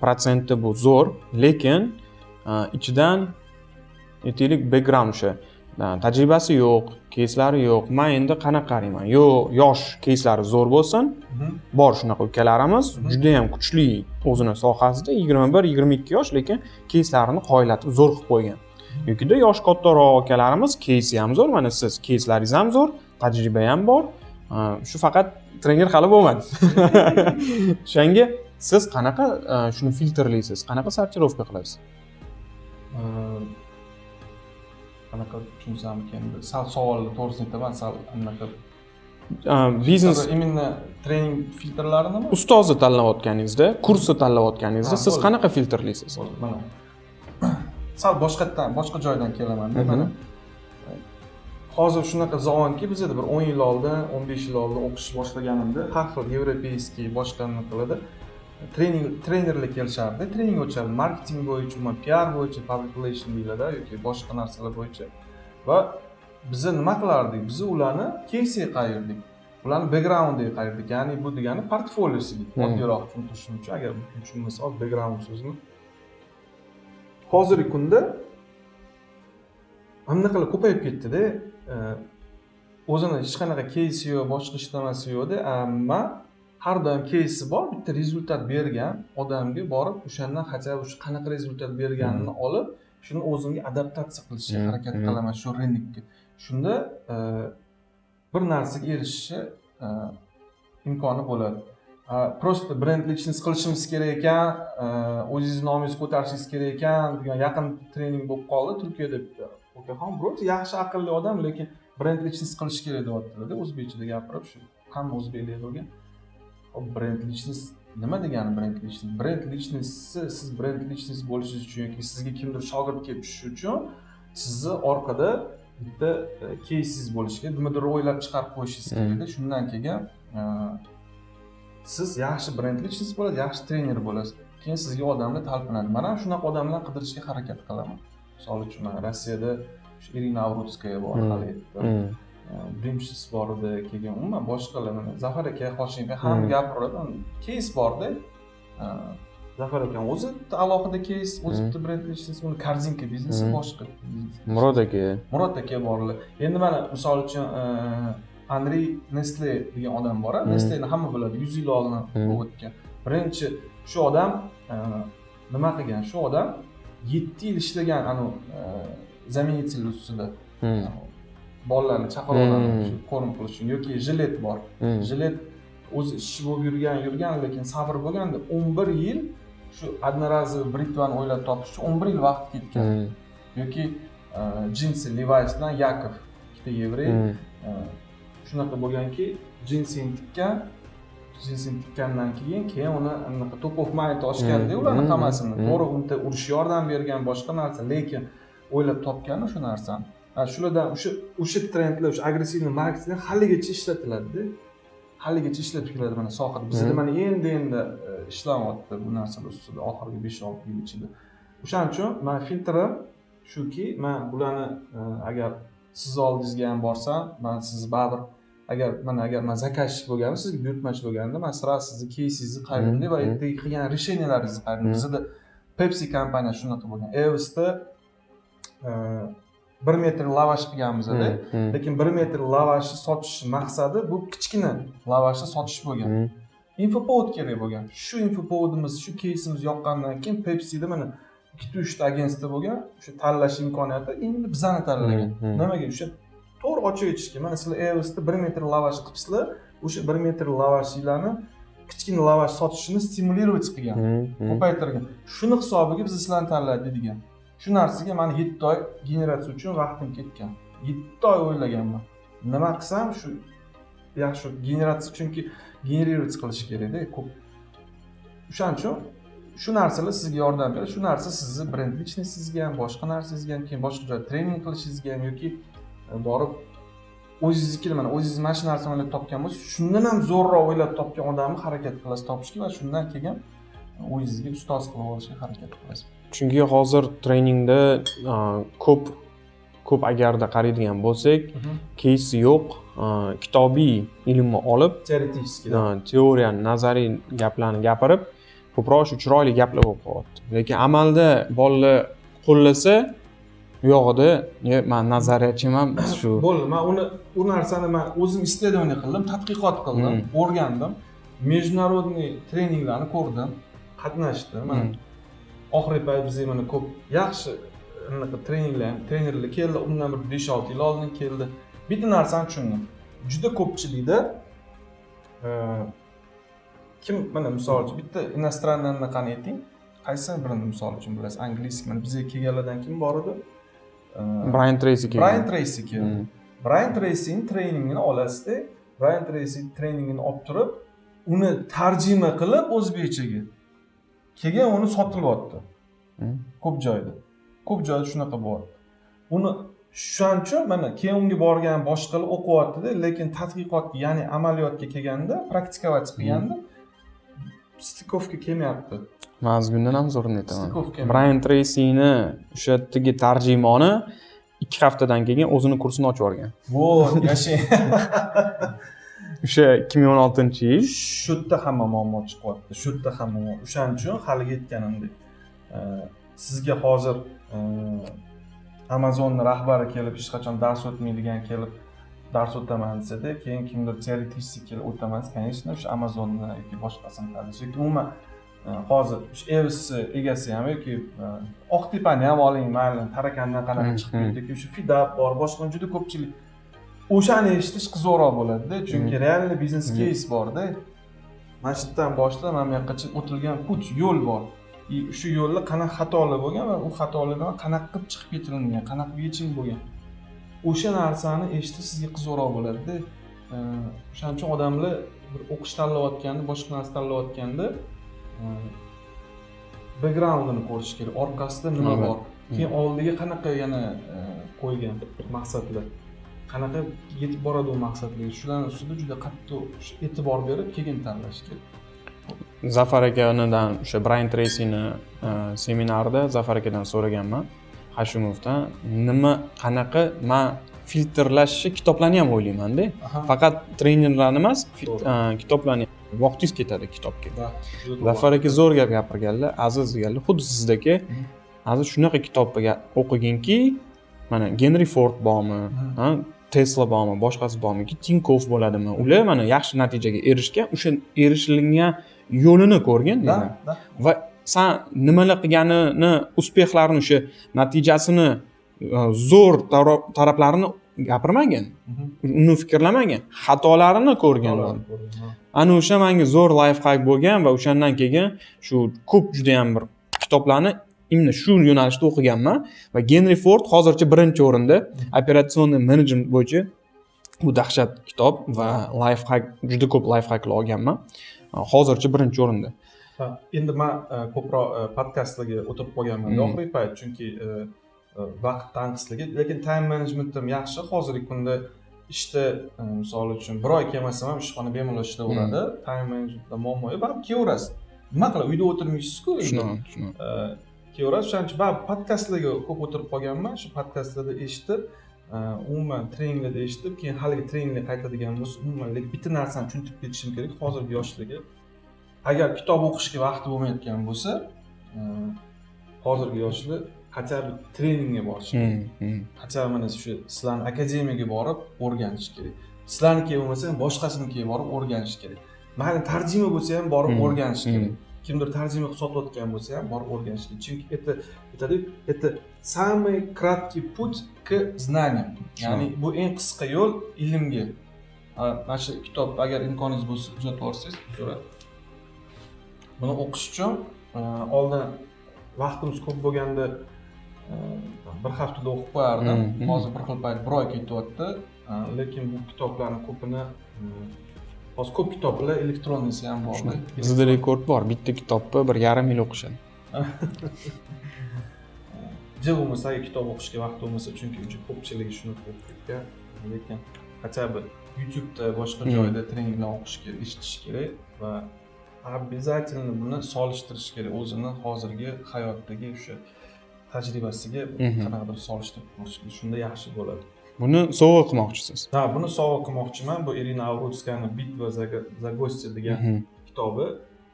protsenti bu zo'r, lekin ichidan aytaylik background o'sha tajribasi yo'q, keyslari yo'q. Men endi qanaqa qarayman? Yosh keyslari zo'r bo'lsin. Bor shunaqa ukalarimiz, juda ham kuchli o'zini sohasida 21-22 yosh, lekin keyslarini qoyillatib zo'r qilib qo'ygan. Yokida yosh kattaroq ukalarimiz keysi ham zo'r, mana siz keyslaringiz ham zo'r, tajriba ham bor. Shu faqat trener hali bo'lmadi. O'shanga siz qanaqa shuni filtrlaysiz? Qanaqa sortirovka qilasiz? Qanaqa tushunsam ekan, sal savolni to'g'risini aytaman, sal anaqa biznes именно trening filtrlarini ustozni tanlayotganingizda, kursni tanlayotganingizda siz qanaqa filtrlaysiz? Mana sal boshqa joydan kelaman. Mana hozir shunaqa zamonki, bizda bir 10 yil oldin, 15 yil oldin o'qish boshlaganimda har xil yevropeyskiy boshqa qiladi. Trenerlar kelishardi, trening o'tishardi, marketing bo'yicha, PR bo'yicha, public relation deyiladi yoki boshqa narsalar bo'yicha. Va biz nima qilardik? Biz ularni кейsiga qayirdik. Ularni backgroundiga qayirdik. Ya'ni bu degani portfoliosiga, oddiyroq tushuntirishim uchun, agar tushunmasa, background so'zini. Hozirgi kunda anaqa ko'payib ketdi-da. O'zini hech qanaqa кейsi yo'q, boshqa ishlamasi yo'qda, ammo har doim кейsi bor, bitta rezultat bergan odamga borib o'shandan хотя бы qanaqa rezultat berganini olib, shuni o'zimga adaptatsiya qilishga harakat qilaman shu rынокka. Shunda bir narsaga erishishga imkoni bo'ladi. Просто brend lичность qilishimiz kerak ekan, o'zingiz nomingizni ko'tarishingiz kerak ekan degan yaqin trening bo'lib qoldi Turkiyada. Okaxon biroz yaxshi aqlli odam, lekin brend lичность qilish kerak deyapti-da, o'zbekchada gapirib shu. Hamma o'zbeklar bo'lgan. Brend lичность nima degani brend lичность? Brend lичность siz brend lичность bo'lishingiz uchun yoki sizga kimdir shogird kelib tushishi uchun sizni orqada bitta кейсingiz bo'lishi kerak, nimadir o'ylab chiqarib qo'yishingiz kerak-da. Shundan keyin siz yaxshi brend lичность bo'ladi, yaxshi trener bo'lasiz. Keyin sizga odamlar talpinadi. Men ham shunaqa odamlarni qidirishga harakat qilaman. Misol uchun Rossiyada Irina Avrutskaya bor hali. Brimshis bor edi, keyin umuman boshqalar mana Zafar aka, Hoshimovga ham gapiradi. Кейс bor-da. Zafar aka o'zi alohida кейс, o'zi bitta brend lичность, uni korzinka biznesi boshqa. Murod aka. Murod aka borlar. Endi mana misol uchun Andrey Nestle degan odam bor. Nestle'ni hamma biladi, 100 yil oldin o'tgan. Birinchi shu odam nima qilgan? Shu odam 7 yil ishlagan zaменитель ustida. Bolalarni, chaqaloqlarni korm qilish uchun yoki jilet bor. Jilet o'zi ishi bo'lib yurgan, lekin sabr bo'lganda 11 yil shu одноразовый britvani o'ylab topish uchun 11 yil vaqt ketgan. Yoki jinsi Levi's bilan Yakov, ikkita yevrey shunaqa bo'lganki, jinsini tikkandan keyin uni anaqa to'pov mayt ochganda ularni hammasini to'g'ri unga urish yordam bergan boshqa narsa, lekin o'ylab topgani shu narsani. Shulardan o'sha trendlar, o'sha agressivniy marketing haligacha ishlatiladi-da. Haligacha ishlatib keladi mana sohada. Bizda mana endi ishlayapti bu narsalar ustida oxirgi 5-6 yil ichida. O'shaning uchun men filtrim shuki, men bularni agar siz oldingizga ham borsam, men sizni baribir agar men zakazchik bo'lganimda, sizga buyurtmachi bo'lganimda, men sira sizni кейsingizni qayerda va ertaga qilgan решенияларingizni qayerda. Bizda Pepsi kompaniyasi shunaqa bo'lgan. Evsda 1 metr lavash qilganmiz-da, lekin 1 metr lavashni sotish maqsadi bu kichkina lavashni sotish bo'lgan. Infopovod kerak bo'lgan. Shu infopovodimiz, shu keysimiz yoqqandan keyin Pepsi'da mana 2-3 ta agentство bo'lgan. O'sha tanlash imkoniyati endi bizani tanlagan. Nimaga? O'sha to'g'ri ochib aytishga. Mana sizlar Evsda 1 metr lavash qilibsizlar, o'sha 1 metr lavashlarni kichkina lavash sotishini stimulirovать qilgan, ko'paytirgan. Shuni hisobiga biz sizlarni tanladik degan. Shu narsaga men 7 oy generatsiya uchun vaqtim ketgan. 7 oy o'ylaganman. Nima qilsam shu yaxshi generatsiya, chunki generировать qilish kerak-da, ko'p. O'shaning uchun shu narsalar sizga yordam beradi. Shu narsa sizni brend lичностingizga ham, boshqa narsangizga ham, keyin boshqa joyda trening qilishingizga ham yoki borib o'zingizniki mana o'zingiz mana shu narsani o'ylab topgan bo'lsa, shundan ham zo'rroq o'ylab topgan odamni harakat qilasiz topishga va shundan keyin o'zingizga ustoz qilib olishga harakat qilasiz. Chunki hozir treningda ko'p agarda qaraydigan bo'lsak, кейsi yo'q, kitobiy ilmni olib, teoriyani, nazariy gaplarni gapirib, ko'proq shu chiroyli gaplar bo'lib qolyapti. Lekin amalda bolalar qo'llasa, u yog'ida, men nazariyatchiman, shu. Bo'ldi, men u narsani men o'zim исследование qildim, tadqiqot qildim, o'rgandim, международный treninglarni ko'rdim, qatnashdim. Mana oxirgi payt bizga mana ko'p yaxshi trenerlar keldi, undan bir 5-6 yil oldin keldi. Bitta narsani tushundim. Juda ko'pchilikda kim mana misol uchun bitta inostranniyni qani ayting, qaysi birini misol uchun bilasiz? Angliskiy mana bizga kelganlardan kim bor edi? Brian Tracy keldi. Brian Tracyning treningini olasizda, Brian Tracy treningini olib turib, uni tarjima qilib o'zbekchaga keyin uni sotilyapti. Ko'p joyda shunaqa bo'lyapti. Uni shuning uchun mana keyin unga borgan boshqalar o'qiyapti-da, lekin tadqiqotga, ya'ni amaliyotga kelganda, praktikovat qilganda stikovka kelmayapti. Mazmundan ham zo'rini aytaman. Brian Tracy'ni o'sha yerdagi tarjimoni 2 haftadan keyin o'zini kursini ochib yuborgan. Voy, yashang. O'sha 2016-yil shu yerda hamma muammo chiqyapti. Shu yerda hamma. O'shaning uchun hali aytganimdek, sizga hozir Amazon rahbari kelib, hech qachon dars o'tmaydigan kelib, dars o'taman desada, keyin kimdir teoretически kelib o'taman, конечно, o'sha Amazonni yoki boshqasini qiladi. Yoki umuman hozir o'sha Evs egasi ham yoki Oqtepani ham oling, mayli, Tarakandan qanaqa chiqib ketdi yoki o'sha Fidap bor, boshqa juda ko'pchilik o'shani eshitish qiziqroq bo'ladi-da, chunki realniy biznes case bor-da. Mana shu yerdan boshlab mana bu yoqqacha o'tilgan put, yo'l bor. Shu yo'lda qanaqa xatolar bo'lgan va u xatolardan qanaqa qilib chiqib ketilingan, qanaqa yechim bo'lgan. O'sha narsani eshitish sizga qiziqroq bo'ladi-da. O'shaning uchun odamlar bir o'qish tanlayotganda, boshqa narsa tanlayotganda backgroundini ko'rish kerak, orqasida nima bor, keyin oldiga qanaqa yana qo'ygan maqsadlar, qanaqa yetib boradi u maqsadlarga. Shularning ustida juda qattiq e'tibor berib keyin tanlash kerak. Zafar akadan o'sha Brian Tracy'ni seminarida Zafar akadan so'raganman, Hashimovdan, nima qanaqa men filtrlashni kitoblarni ham o'ylayman-da. Faqat trenerlarni emas, kitoblarni vaqtingiz ketadi kitobga. Zafar aka zo'r gap gapirganlar, Aziz deganlar, xuddi sizdagi Aziz shunaqa kitobga o'qiginki, mana Henry Ford bormi, Tesla bormi, boshqasi bormi, Tinkoff bo'ladimi? Ular mana yaxshi natijaga erishgan, o'sha erishilgan yo'lini ko'rgan deyman. Va sen nimalar qilganini, uspexlarini, o'sha natijasini, zo'r taraflarini gapirmagan. Uni fikrlamagan, xatolarini ko'rgan. Ana o'sha menga zo'r life hack bo'lgan va o'shandan keyin shu ko'p juda ham bir kitoblarni imni shu yo'nalishda o'qiganman va Henry Ford hozircha birinchi o'rinda operatsionni menejment bo'yicha bu dahshat kitob va life hack juda ko'p life hacklar olganman. Hozircha birinchi o'rinda. Endi men ko'proq podkastlarga o'tirib qolganman oxirgi payt, chunki vaqt tanqisligi, lekin time managementim yaxshi. Hozirgi kunda ishda misol uchun bir oy kelmasam ham ishxona bemalol ishlayveradi. Time managementda muammo yo'q, baribir kelaverasiz. Nima qilib uyda o'tirmaysiz-ku. Shuni. Kelaverasiz. Shuning uchun baribir podkastlarga ko'p o'tirib qolganman. Shu podkastlarda eshitib, umuman treninglarda eshitib, keyin haligi treningga qaytadigan bo'lsa, umuman bitta narsani tushuntirib ketishim kerak hozirgi yoshlarga. Agar kitob o'qishga vaqti bo'lmayotgan bo'lsa, hozirgi yoshlar хотя бы treningga borish kerak. Хотя бы mana shu sizlarning akademiyaga borib o'rganish kerak. Sizlarniki bo'lmasa ham boshqasiniki borib o'rganish kerak. Mayli tarjima bo'lsa ham borib o'rganish kerak. Kimdir tarjima qilib sotayotgan bo'lsa ham borib o'rganish kerak. Chunki это самый краткий путь к знаниям. Ya'ni bu eng qisqa yo'l ilmga. Mana shu kitob agar imkoningiz bo'lsa kuzatib olsangiz, so'ra. Buni o'qish uchun oldin vaqtimiz ko'p bo'lganda bir haftada o'qib qo'yardim. Hozir bir xil payt bir oy ketyapti. Lekin bu kitoblarning ko'pini hozir ko'p kitoblar elektronlisi ham bor. Bizda rekord bor. Bitta kitobni 1,5 yil o'qishadi. Bo'lmasa kitob o'qishga vaqt bo'lmasa, chunki juda ko'pchilik shuni qilib ketgan. Lekin хотя бы YouTube'da boshqa joyda treninglar o'qish kerak, eshitish kerak va обязательно buni solishtirish kerak o'zini hozirgi hayotdagi o'sha tajribasiga qanaqadir solishtirib ko'rish kerak. Shunda yaxshi bo'ladi. Buni sovg'a qilmoqchisiz? Ha, buni sovg'a qilmoqchiman. Bu Irina Avrutskayaning Bitva za gosti degan kitobi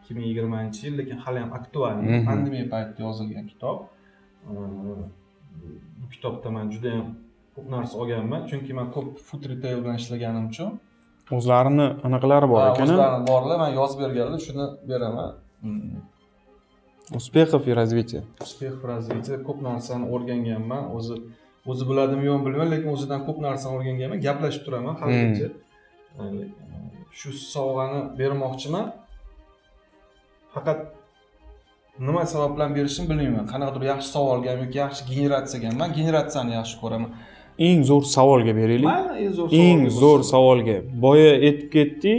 2020-yil, lekin hali ham aktual. Pandemiya paytida yozilgan kitob. Bu kitobda men juda ham ko'p narsa olganman, chunki men ko'p food retail bilan ishlaganim uchun o'zlarini anaqalari bor ekan. O'zlarini borlar, men yozib berganlar, shuni beraman. Успехов и развития. Успех и развитие. Ko'p narsani o'rganganman. O'zi biladimi yo'q bilmayman, lekin o'zidan ko'p narsani o'rganganman. Gaplashib turaman haligacha. Shu sovg'ani bermoqchiman. Faqat nima sabab bilan berishimni bilmayman. Qanaqadir yaxshi savolga yoki yaxshi generatsiyaga, men generatsiyani yaxshi ko'raman. Eng zo'r savolga beraylik. Eng zo'r savolga. Boya aytib ketdi,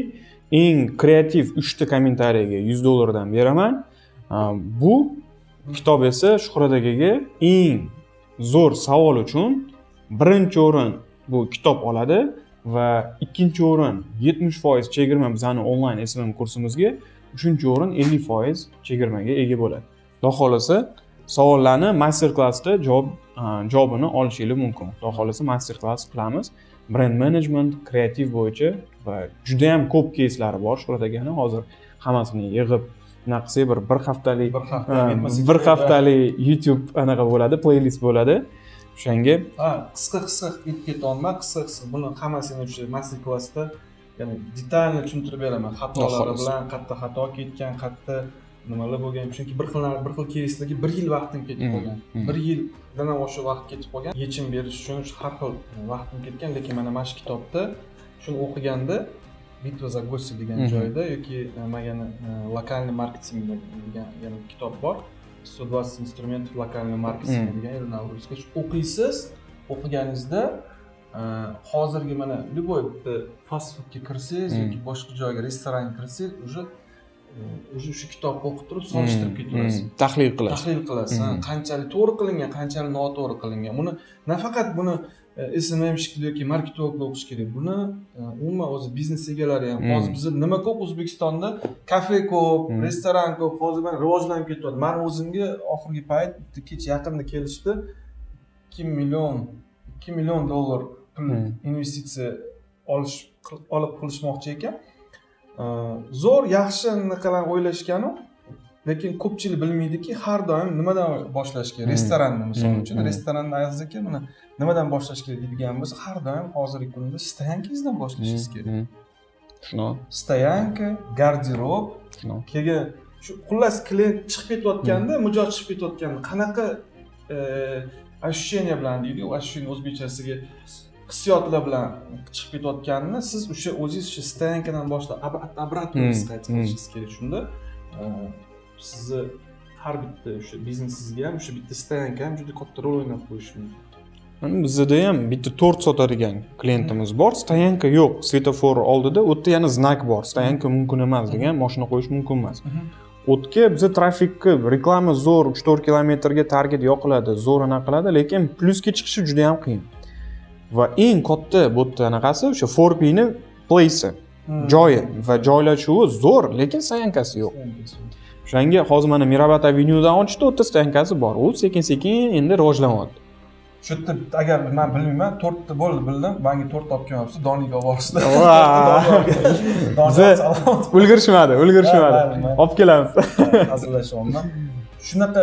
eng kreativ 3 ta kommentariyaga $100 dan beraman. Bu kitob esa Shuhrat akaga eng zo'r savol uchun birinchi o'rin bu kitob oladi va ikkinchi o'rin 70% chegirma bizning onlayn SMM kursimizga, uchinchi o'rin 50% chegirmaga ega bo'ladi. Xudo xolasa savollarni master klassda javobini olishingiz mumkin. Xudo xolasa master klass qilamiz. Brand management, kreativ bo'yicha va juda ham ko'p кейslari bor. Shuhrat akani hozir hammasini yig'ib naqsi bir haftalik YouTube anaqa bo'ladi, playlist bo'ladi. O'shanga Ha, qisqa aytib ketyapman, qisqa. Buni hammasini o'sha master klassda ya'ni detalni tushuntirib beraman. Xatolari bilan, qayerda xato ketgan, qayerda nimalar bo'lgan. Chunki bir xil keyslarga 1 yil vaqtim ketib qolgan. 1 yildan o'sha vaqt ketib qolgan. Yechim berish uchun har xil vaqtim ketgan, lekin mana shu kitobda shuni o'qiganda Bitva za go'sht degan joyda yoki mana lokalniy marketing degan yana kitob bor. 120 instrumentov lokalniy marketing degan na ruscha o'qiysiz. O'qiganingizda hozirgi mana любой fast foodga kirsangiz yoki boshqa joyga restoranga kirsangiz уже shu kitobni o'qib turib solishtirib ketaverasiz. Tahlil qilasiz. Tahlil qilasiz. Qanchalik to'g'ri qilingan, qanchalik noto'g'ri qilingan. Buni nafaqat buni SMM shakli yoki marketingda o'qish kerak. Buni umuman o'zi biznes egalari ham hozir biz nima ko'p O'zbekistonda kafe ko'p, restoran ko'p, hozir mana rivojlanib ketyapti. Men o'zimga oxirgi payt kech yaqinda kelishdi 2 million dollar pul investitsiya olib qilishmoqchi ekan. Zo'r, yaxshi nimalar o'ylashganu, lekin ko'pchilik bilmaydiki, har doim nimadan boshlash kerak. Restoranni misol uchun, restoranni aytsak, mana nimadan boshlash kerak deydigan bo'lsa, har doim hozirgi kunda stoyankangizdan boshlashingiz kerak. Shuni stoyanka, garderob, keyin shu xullas klient chiqib ketayotganda, mijoz chiqib ketayotganda qanaqa ощущение bilan deydi, ощущение o'zbekchasiga hissiyotlar bilan chiqib ketayotganini siz o'sha o'zingiz o'sha stoyankadan boshlab обратно qaytib qilishingiz kerak. Shunda sizni har bitta o'sha biznesingizga ham o'sha bitta stoyanka ham juda katta rol o'ynab qo'yishi mumkin. Bizda ham bitta tort sotadigan klientimiz bor, stoyanka yo'q, svetofor oldida, u yerda yana znak bor, stoyanka mumkin emas degan, mashina qo'yish mumkin emas. O'tga biza trafikni reklama zo'r 3-4 kilometrga target yoqiladi, zo'r anaqa qiladi, lekin plyusga chiqishi juda ham qiyin. Va eng katta bu yerda anaqasi o'sha 4P ni place, joyi va joylashuvi zo'r, lekin stoyankasi yo'q. O'shanga hozir mana Mirabat Avenue'dan ochdi, o'tda stoyankasi bor. U sekin-sekin endi rivojlanyapti. Shu yerda agar men bilmayman, tortda bo'ldi bildim, menga tort olib kelmayapsiz, Doniga olib borsizlar. Ulgurishmadi. Olib kelamiz. Hazırlashyapman. Shunaqa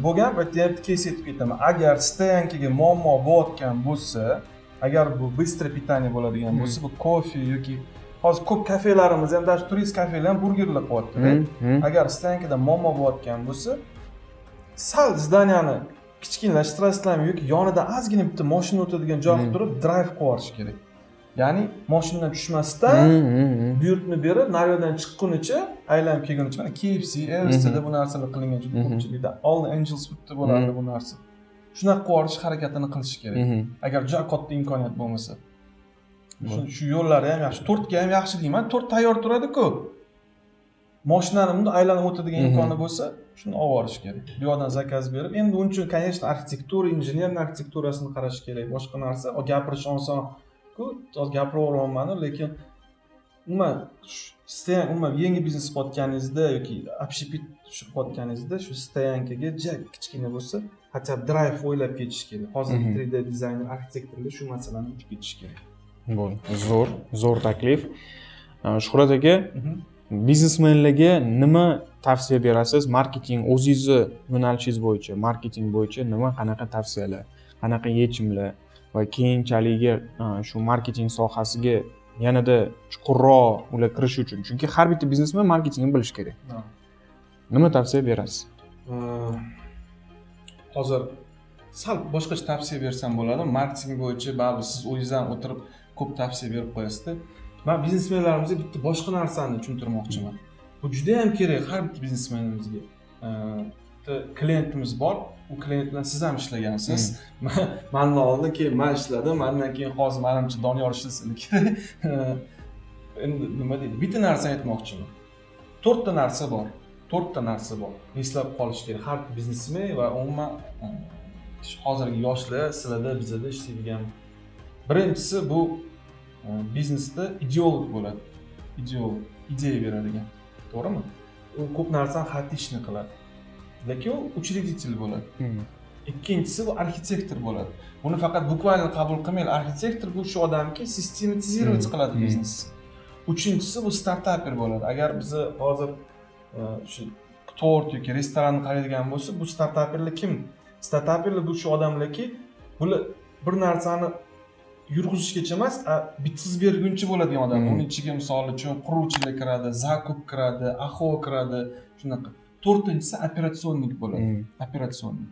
bo'lgan, bitta keys aytib ketaman. Agar stoyankaga muammo bo'layotgan bo'lsa, agar bu bыстро питание bo'ladigan bo'lsa, bu kofe yoki hozir ko'p kafelarimiz ham, даже turist kafelar ham burgerlar qo'yapti. Agar stoyankada muammo bo'layotgan bo'lsa, sal zdaniyani kichkinlashtirasizlarmi yoki yonidan ozgina bitta mashina o'tadigan joy qilib turib drive qo'yish kerak. Ya'ni mashinadan tushmasdan buyurtma berib, naryodan chiqqunicha, aylanib kelgunicha, mana KFC, RS'da bu narsalar qilingan juda ko'pchilikda. All Angels Food'da bo'ladi bu narsa. Shunaqa qilish harakatini qilish kerak. Agar juda katta imkoniyat bo'lmasa. Shu yo'llari ham yaxshi, tortga ham yaxshi deyman. Tort tayyor turadi-ku. Mashinani bunda aylanib o'tadigan imkoni bo'lsa, shuni olib borish kerak. Bu yoqdan zakaz berib, endi uning uchun, конечно, arxitektura, injenerning arxitekturasini qarash kerak. Boshqa narsa, gapirish oson. Hozir gapiravermayman, lekin umuman yangi biznes qilayotganingizda yoki общепит qilayotganingizda shu stoyankaga kichkina bo'lsa, hatto drive o'ylab ketish kerak. Hozirgi 3D dizayner, arxitektorlar shu masalani yechib ketish kerak. Bo'ldi. Zo'r taklif. Shuhrat aka, biznesmenlarga nima tavsiya berasiz? Marketing o'zingizni yo'nalishingiz bo'yicha, marketing bo'yicha nima qanaqa tavsiyalar, qanaqa yechimlar va keyinchaligiga shu marketing sohasiga yanada chuqurroq ular kirish uchun, chunki har bitta biznesmen marketingni bilish kerak. Nima tavsiya berasiz? Hozir sal boshqacha tavsiya bersam bo'ladi. Marketing bo'yicha ba'zi siz o'zingizdan o'tirib ko'p tavsiya berib qo'yasiz-da. Men biznesmenlarimizga bitta boshqa narsani tushuntirmoqchiman. Bu juda ham kerak har bitta biznesmenimizga. Klientimiz bor, u klient bilan siz ham ishlagansiz. Mendan oldin keyin men ishladim, mendan keyin hozir menimcha Doniyor ishlasa kerak. Endi nima deydi? Bitta narsani aytmoqchiman. 4 ta narsa bor. Eslab qolish kerak har biznesmen va umuman hozirgi yoshlar, sizlarda, bizda ishlaydigan. Birinchisi bu biznesda ideolog bo'ladi. Ideya beradigan. To'g'rimi? U ko'p narsani xatishni qiladi. Lekin u uchredитель bo'ladi. Ikkinchisi bu arxitektor bo'ladi. Buni faqat bukvalni qabul qilmaydi. Arxitektor bu shu odamki sistematizировать qiladi biznesni. Uchinchisi bu startaper bo'ladi. Agar biz hozir shu tort yoki restoranni qaraydigan bo'lsa, bu startaperlar kim? Startaperlar bu shu odamlarki Bular bir narsani yurg'izishgacha emas, bitsiz berguncha bo'ladigan odamlar. Uning ichiga misol uchun quruvchilar kiradi, zakup kiradi, ahvo kiradi, shunaqa. To'rtinchisi operatsionnik bo'ladi. Operatsionnik.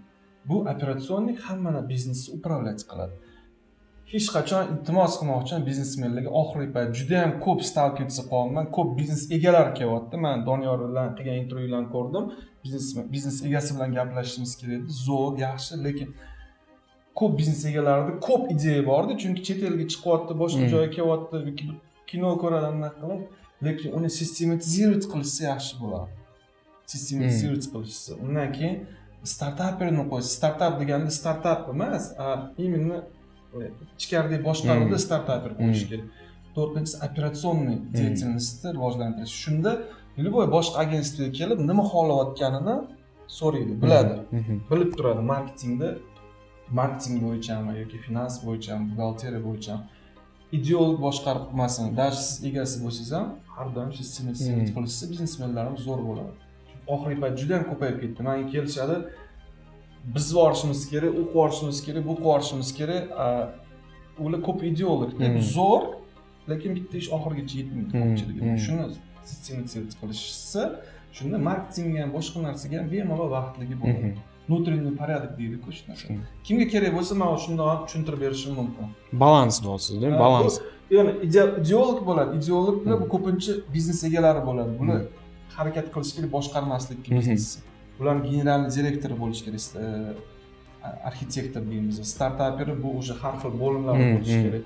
Bu operatsionnik hammani biznesni upravlять qiladi. Hech qachon iltimos qilmoqchiman biznesmenlarga oxirgi payt juda ham ko'p stalkivаться qilyapman. Ko'p biznes egalari kelyapti. Men Doniyor bilan qilgan intervyularni ko'rdim. Biznes egasi bilan gaplashishimiz kerak edi. Zo'r, yaxshi, lekin ko'p biznes egalarida ko'p ideya bordi, chunki chet elga chiqyapti, boshqa joyga kelyapti, kino ko'radi, anaqa qilib, lekin uni sistematizировать qilishsa yaxshi bo'ladi. Sistematizировать qilishsa. Undan keyin startaperni qo'ysa, startap deganda startap emas, именно ichkarida boshqaruvda startaper qo'yish kerak. To'rtinchisi operatsionniy деятельностьni rivojlantirish. Shunda любой boshqa agentstvaga kelib nima xohlayotganini so'raydi, biladi. Bilib turadi marketing bo'yichami yoki finans bo'yichami, buxgalteriya bo'yichami. Ideolog boshqarmasin, даже siz egasi bo'lsangiz ham har doim sistematizировать qilishsa biznesmenlarimiz zo'r bo'ladi. Oxirgi payt juda ham ko'payib ketdi. Menga kelishadi, biz borishimiz kerak, o'qib borishimiz kerak, bu qilib borishimiz kerak. Ular ko'p ideolog, zo'r, lekin bitta ish oxirigacha yetmaydi ko'pchiligi. Shuni sistematizировать qilishsa, shunda marketingga ham boshqa narsaga ham bemalol vaqtligi bo'ladi. Внутренний порядок deydi-ku shu narsa. Kimga kerak bo'lsa, men shunday ham tushuntirib berishim mumkin. Balans bo'lsin-da, balans. Ya'ni ideolog bo'ladi. Ideologlar bu ko'pincha biznes egalari bo'ladi. Bular harakat qilish kerak, boshqarmaslik biznesni. Ularning generalniy direktori bo'lish kerak, arxitektor deymiz. Startaperi bu уже har xil bo'limlar bo'lish kerak.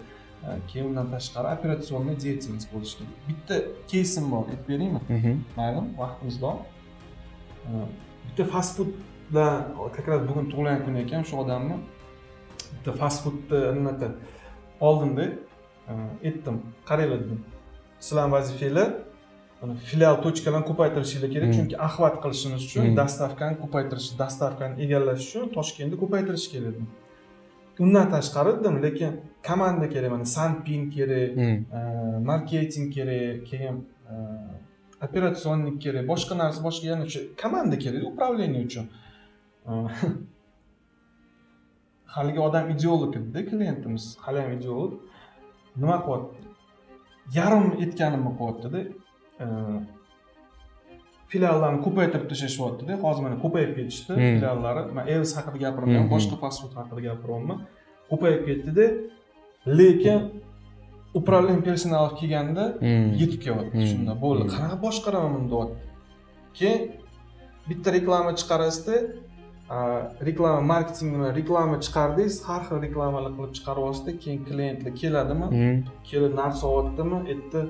Keyin undan tashqari operatsionniy деятельность bo'lish kerak. Bitta кейsim bor, aytib beraymi? Mayli, vaqtimiz bor. Bitta fast food da как раз bugun tug'ilgan kun ekan shu odamni bitta fast foodni anaqa oldimda aytdim, qaranglar dedim. Sizlarning vazifanglar filial tochkalarni ko'paytirishinglar kerak, chunki axvat qilishimiz uchun dastavkani ko'paytirish, dastavkani egallash uchun Toshkentni ko'paytirish kerak dedim. Undan tashqari dedim, lekin komanda kerak, mana sanpin kerak, marketing kerak, keyin operatsionnik kerak, boshqa narsa, boshqa yana komanda kerak, upravlение uchun. Haligi odam ideolog edi, klientimiz, hali ham ideolog. Nima qilyapti? Yarim etganimni qilyapti-da. Filiallarni ko'paytirib tashlashyapti-da. Hozir mana ko'payib ketishdi filiallari. Men Evs haqida gapirmayman, boshqa fast food haqida gapiryapman. Ko'payib ketdi-da, lekin upravlение personali kelganda yetib kelyapti. Shunda bo'ldi. Qanaqa boshqaraman buni deyapti. Keyin bitta reklama chiqarasizda, reklama marketing nima reklama chiqardingiz, har xil reklamalar qilib chiqaryapsiz, keyin klientlar keladimi, kelib narsa olyaptimi, aytdi,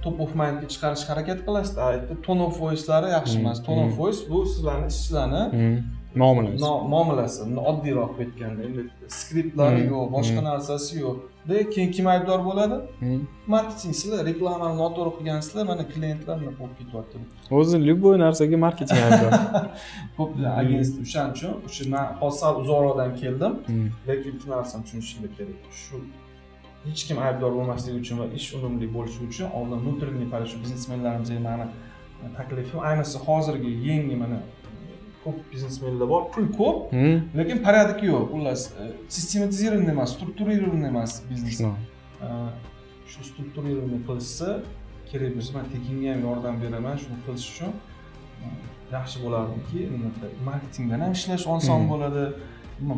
top of mindga chiqarishga harakat qilasiz, aytdi, tone of voice'lari yaxshi emas. Tone of voice bu sizlarning ishchilarni muomalasi, oddiyroq aytganda, endi skriptlari yo'q, boshqa narsasi yo'q. Keyin kim aybdor bo'ladi? Marketing, sizlar reklamani noto'g'ri qilgansizlar, mana klientlar nima bo'lib ketyapti. O'zi любой narsaga marketing aybdor. Ko'plar agentstv o'shaning uchun, men hozir uzoqroqdan keldim, lekin bitta narsani tushunishinglar kerak. Shu hech kim aybdor bo'lmasligi uchun va ish unumli bo'lishi uchun oldin внутренний порядок, shu biznesmenlarimizga mana taklifim, ayniqsa hozirgi yangi mana ko'p biznesmenlar bor, pul ko'p, lekin porядок yo'q. Xullas, sistematizированный emas, strukturированный emas biznes. Shu strukturированный qilsa kerak bo'lsa, men tekinga ham yordam beraman, shuni qilish uchun yaxshi bo'lardiki, marketingdan ham ishlash oson bo'ladi,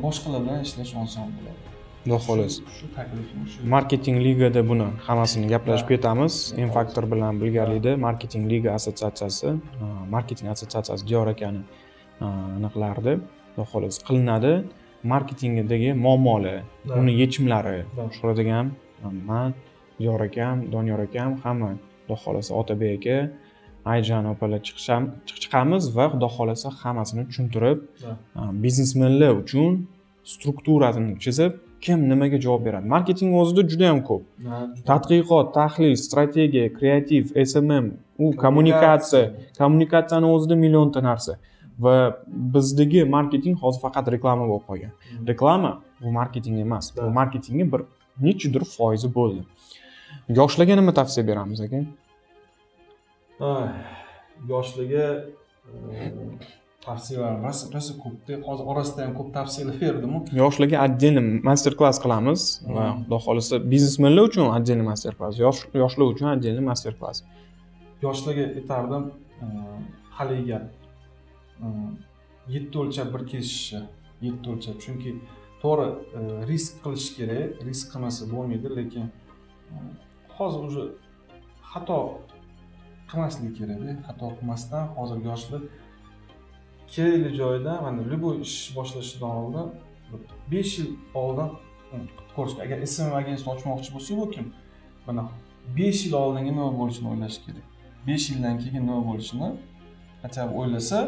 boshqalar bilan ishlash oson bo'ladi. Xudo xolos. Shu taklifim shu. Marketing ligada buni hammasini gaplashib ketamiz. Infaktor bilan birgalikda Marketing liga assotsiatsiyasi, marketing assotsiatsiyasi Diyor akani aniqlardi. Xudo xolos qilinadi. Marketingdagi muammolar, uni yechimlari, shularga ham men, Diyor akam, Doniyor akam, hamma xudo xolasa Otabek aka, Ayjan opalar chiqamiz va xudo xolasa hammasini tushuntirib, biznesmenlar uchun strukturasini chizib, kim nimaga javob beradi. Marketing o'zida juda ham ko'p. Tadqiqot, tahlil, strategiya, kreativ, SMM, u kommunikatsiyani o'zida millionta narsa. Va bizdagi marketing hozir faqat reklama bo'lib qolgan. Reklama bu marketing emas. Bu marketingning bir nechidir foizi bo'ldi. Yoshlarga nima tavsiya beramiz aka? Yoshlarga tavsiyalar rosa ko'pda. Hozir orasida ham ko'p tavsiyalar berdim. Yoshlarga отдельно master class qilamiz va xudo xolisa biznesmenlar uchun отдельно master class, yoshlar uchun отдельно master class. Yoshlarga aytardim, haligi gap 7 o'lchab bir kesishni, 7 o'lchab. Chunki to'g'ri risk qilish kerak, risk qilmasa bo'lmaydi, lekin hozir уже xato qilmaslik kerak-da. Xato qilmasdan hozirgi yoshlar kerakli joyda, mana любой ish boshlashdan oldin 5 yil oldin ko'rish. Agar SMM agentlik ochmoqchi bo'lsa kim, mana 5 yil oldingi nima bo'lishini o'ylash kerak. 5 yildan keyin nima bo'lishini aytib o'ylasa,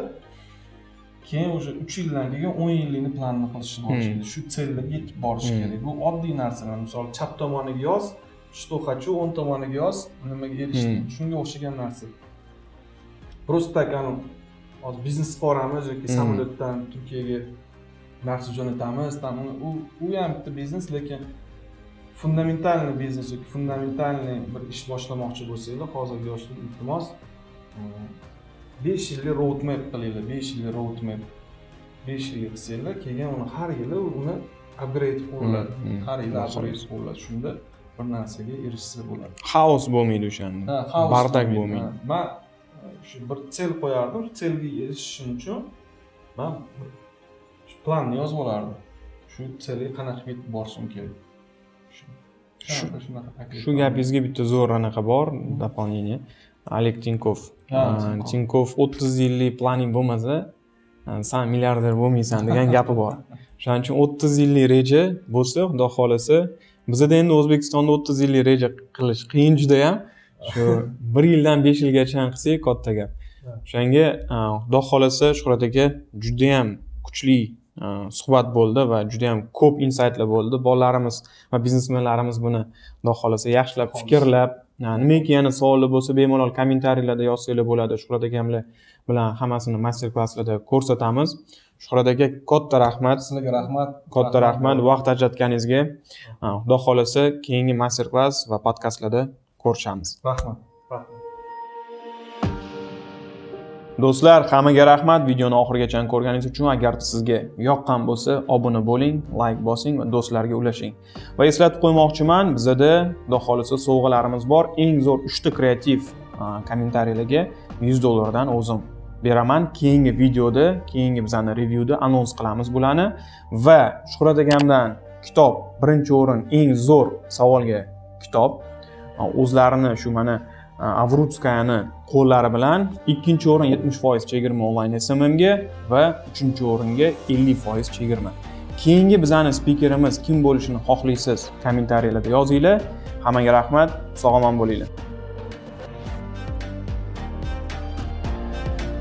keyin уже 3 yildan keyin 10 yillikni planni qilishni boshlaydi. Shu sellarga yetib borish kerak. Bu oddiy narsalar. Misol chap tomoniga yoz, что хочу, o'ng tomoniga yoz, nimaga erishdim. Shunga o'xshagan narsa. Просто так, hozir biznes qilamiz yoki samolyotdan Turkiyaga narsa jo'natamiz, u ham bitta biznes, lekin fundamentalniy biznes yoki fundamentalniy bir ish boshlamoqchi bo'lsanglar, hozirgi yoshlar iltimos 5 yillik road map qilinglar, 5 yillik road map. 5 yilga qilsanglar, keyin uni har yili uni upgrade qilinadi. Har yili upgrade qilinadi. Shunda bir narsaga erishsa bo'ladi. Xaos bo'lmaydi o'shanda. Bardak bo'lmaydi. Men shu bir sel qo'yardim, selga erishishim uchun men planni yozib olardim. Shu selga qanaqa yetib borishim kerak. Shu gapingizga bitta zo'r anaqa bor, дополнение. Oleg Tinkov. Tinkov 30 yillik planing bo'lmasa, sen milliarder bo'lmaysan degan gapi bor. Shuning uchun 30 yillik reja bo'lsa, xudo xolasa, bizda endi O'zbekistonda 30 yillik reja qilish qiyin juda ham. Shu 1 yildan 5 yilgacha qilsak katta gap. O'shanga xudo xolasa Shuhrat aka juda ham kuchli suhbat bo'ldi va juda ham ko'p insightlar bo'ldi. Bolalarimiz va biznesmenlarimiz buni xudo xolasa yaxshilab fikrlab, nimaki yana savollar bo'lsa bemalol kommentariyalarda yozsanglar bo'ladi. Shuhrat akamlar bilan hammasini master klasslarda ko'rsatamiz. Shuhrat aka katta rahmat. Sizlarga rahmat. Katta rahmat vaqt ajratganingizga. Xudo xolasa keyingi master klass va podkastlarda ko'rishamiz. Rahmat. Do'stlar, hammaga rahmat. Videoni oxirigacha ko'rganingiz uchun. Agar sizga yoqqan bo'lsa, obuna bo'ling, like bosing va do'stlarga ulashing. Va eslatib qo'ymoqchiman, bizda xudo xolasa sovg'alarimiz bor. Eng zo'r 3 ta kreativ kommentariyalarga $100 dan o'zim beraman. Keyingi videoda, keyingi bizani revyuda anons qilamiz bularni va Shuhrat akamdan kitob birinchi o'rin eng zo'r savolga kitob. O'zlarini shu mana Avrutskayani qo'llari bilan ikkinchi o'rin 70% chegirma onlayn SMMga va uchinchi o'ringa 50% chegirma. Keyingi bizani spikerimiz kim bo'lishini xohlaysiz kommentariyalarda yozinglar. Hammaga rahmat, sog' omon bo'linglar.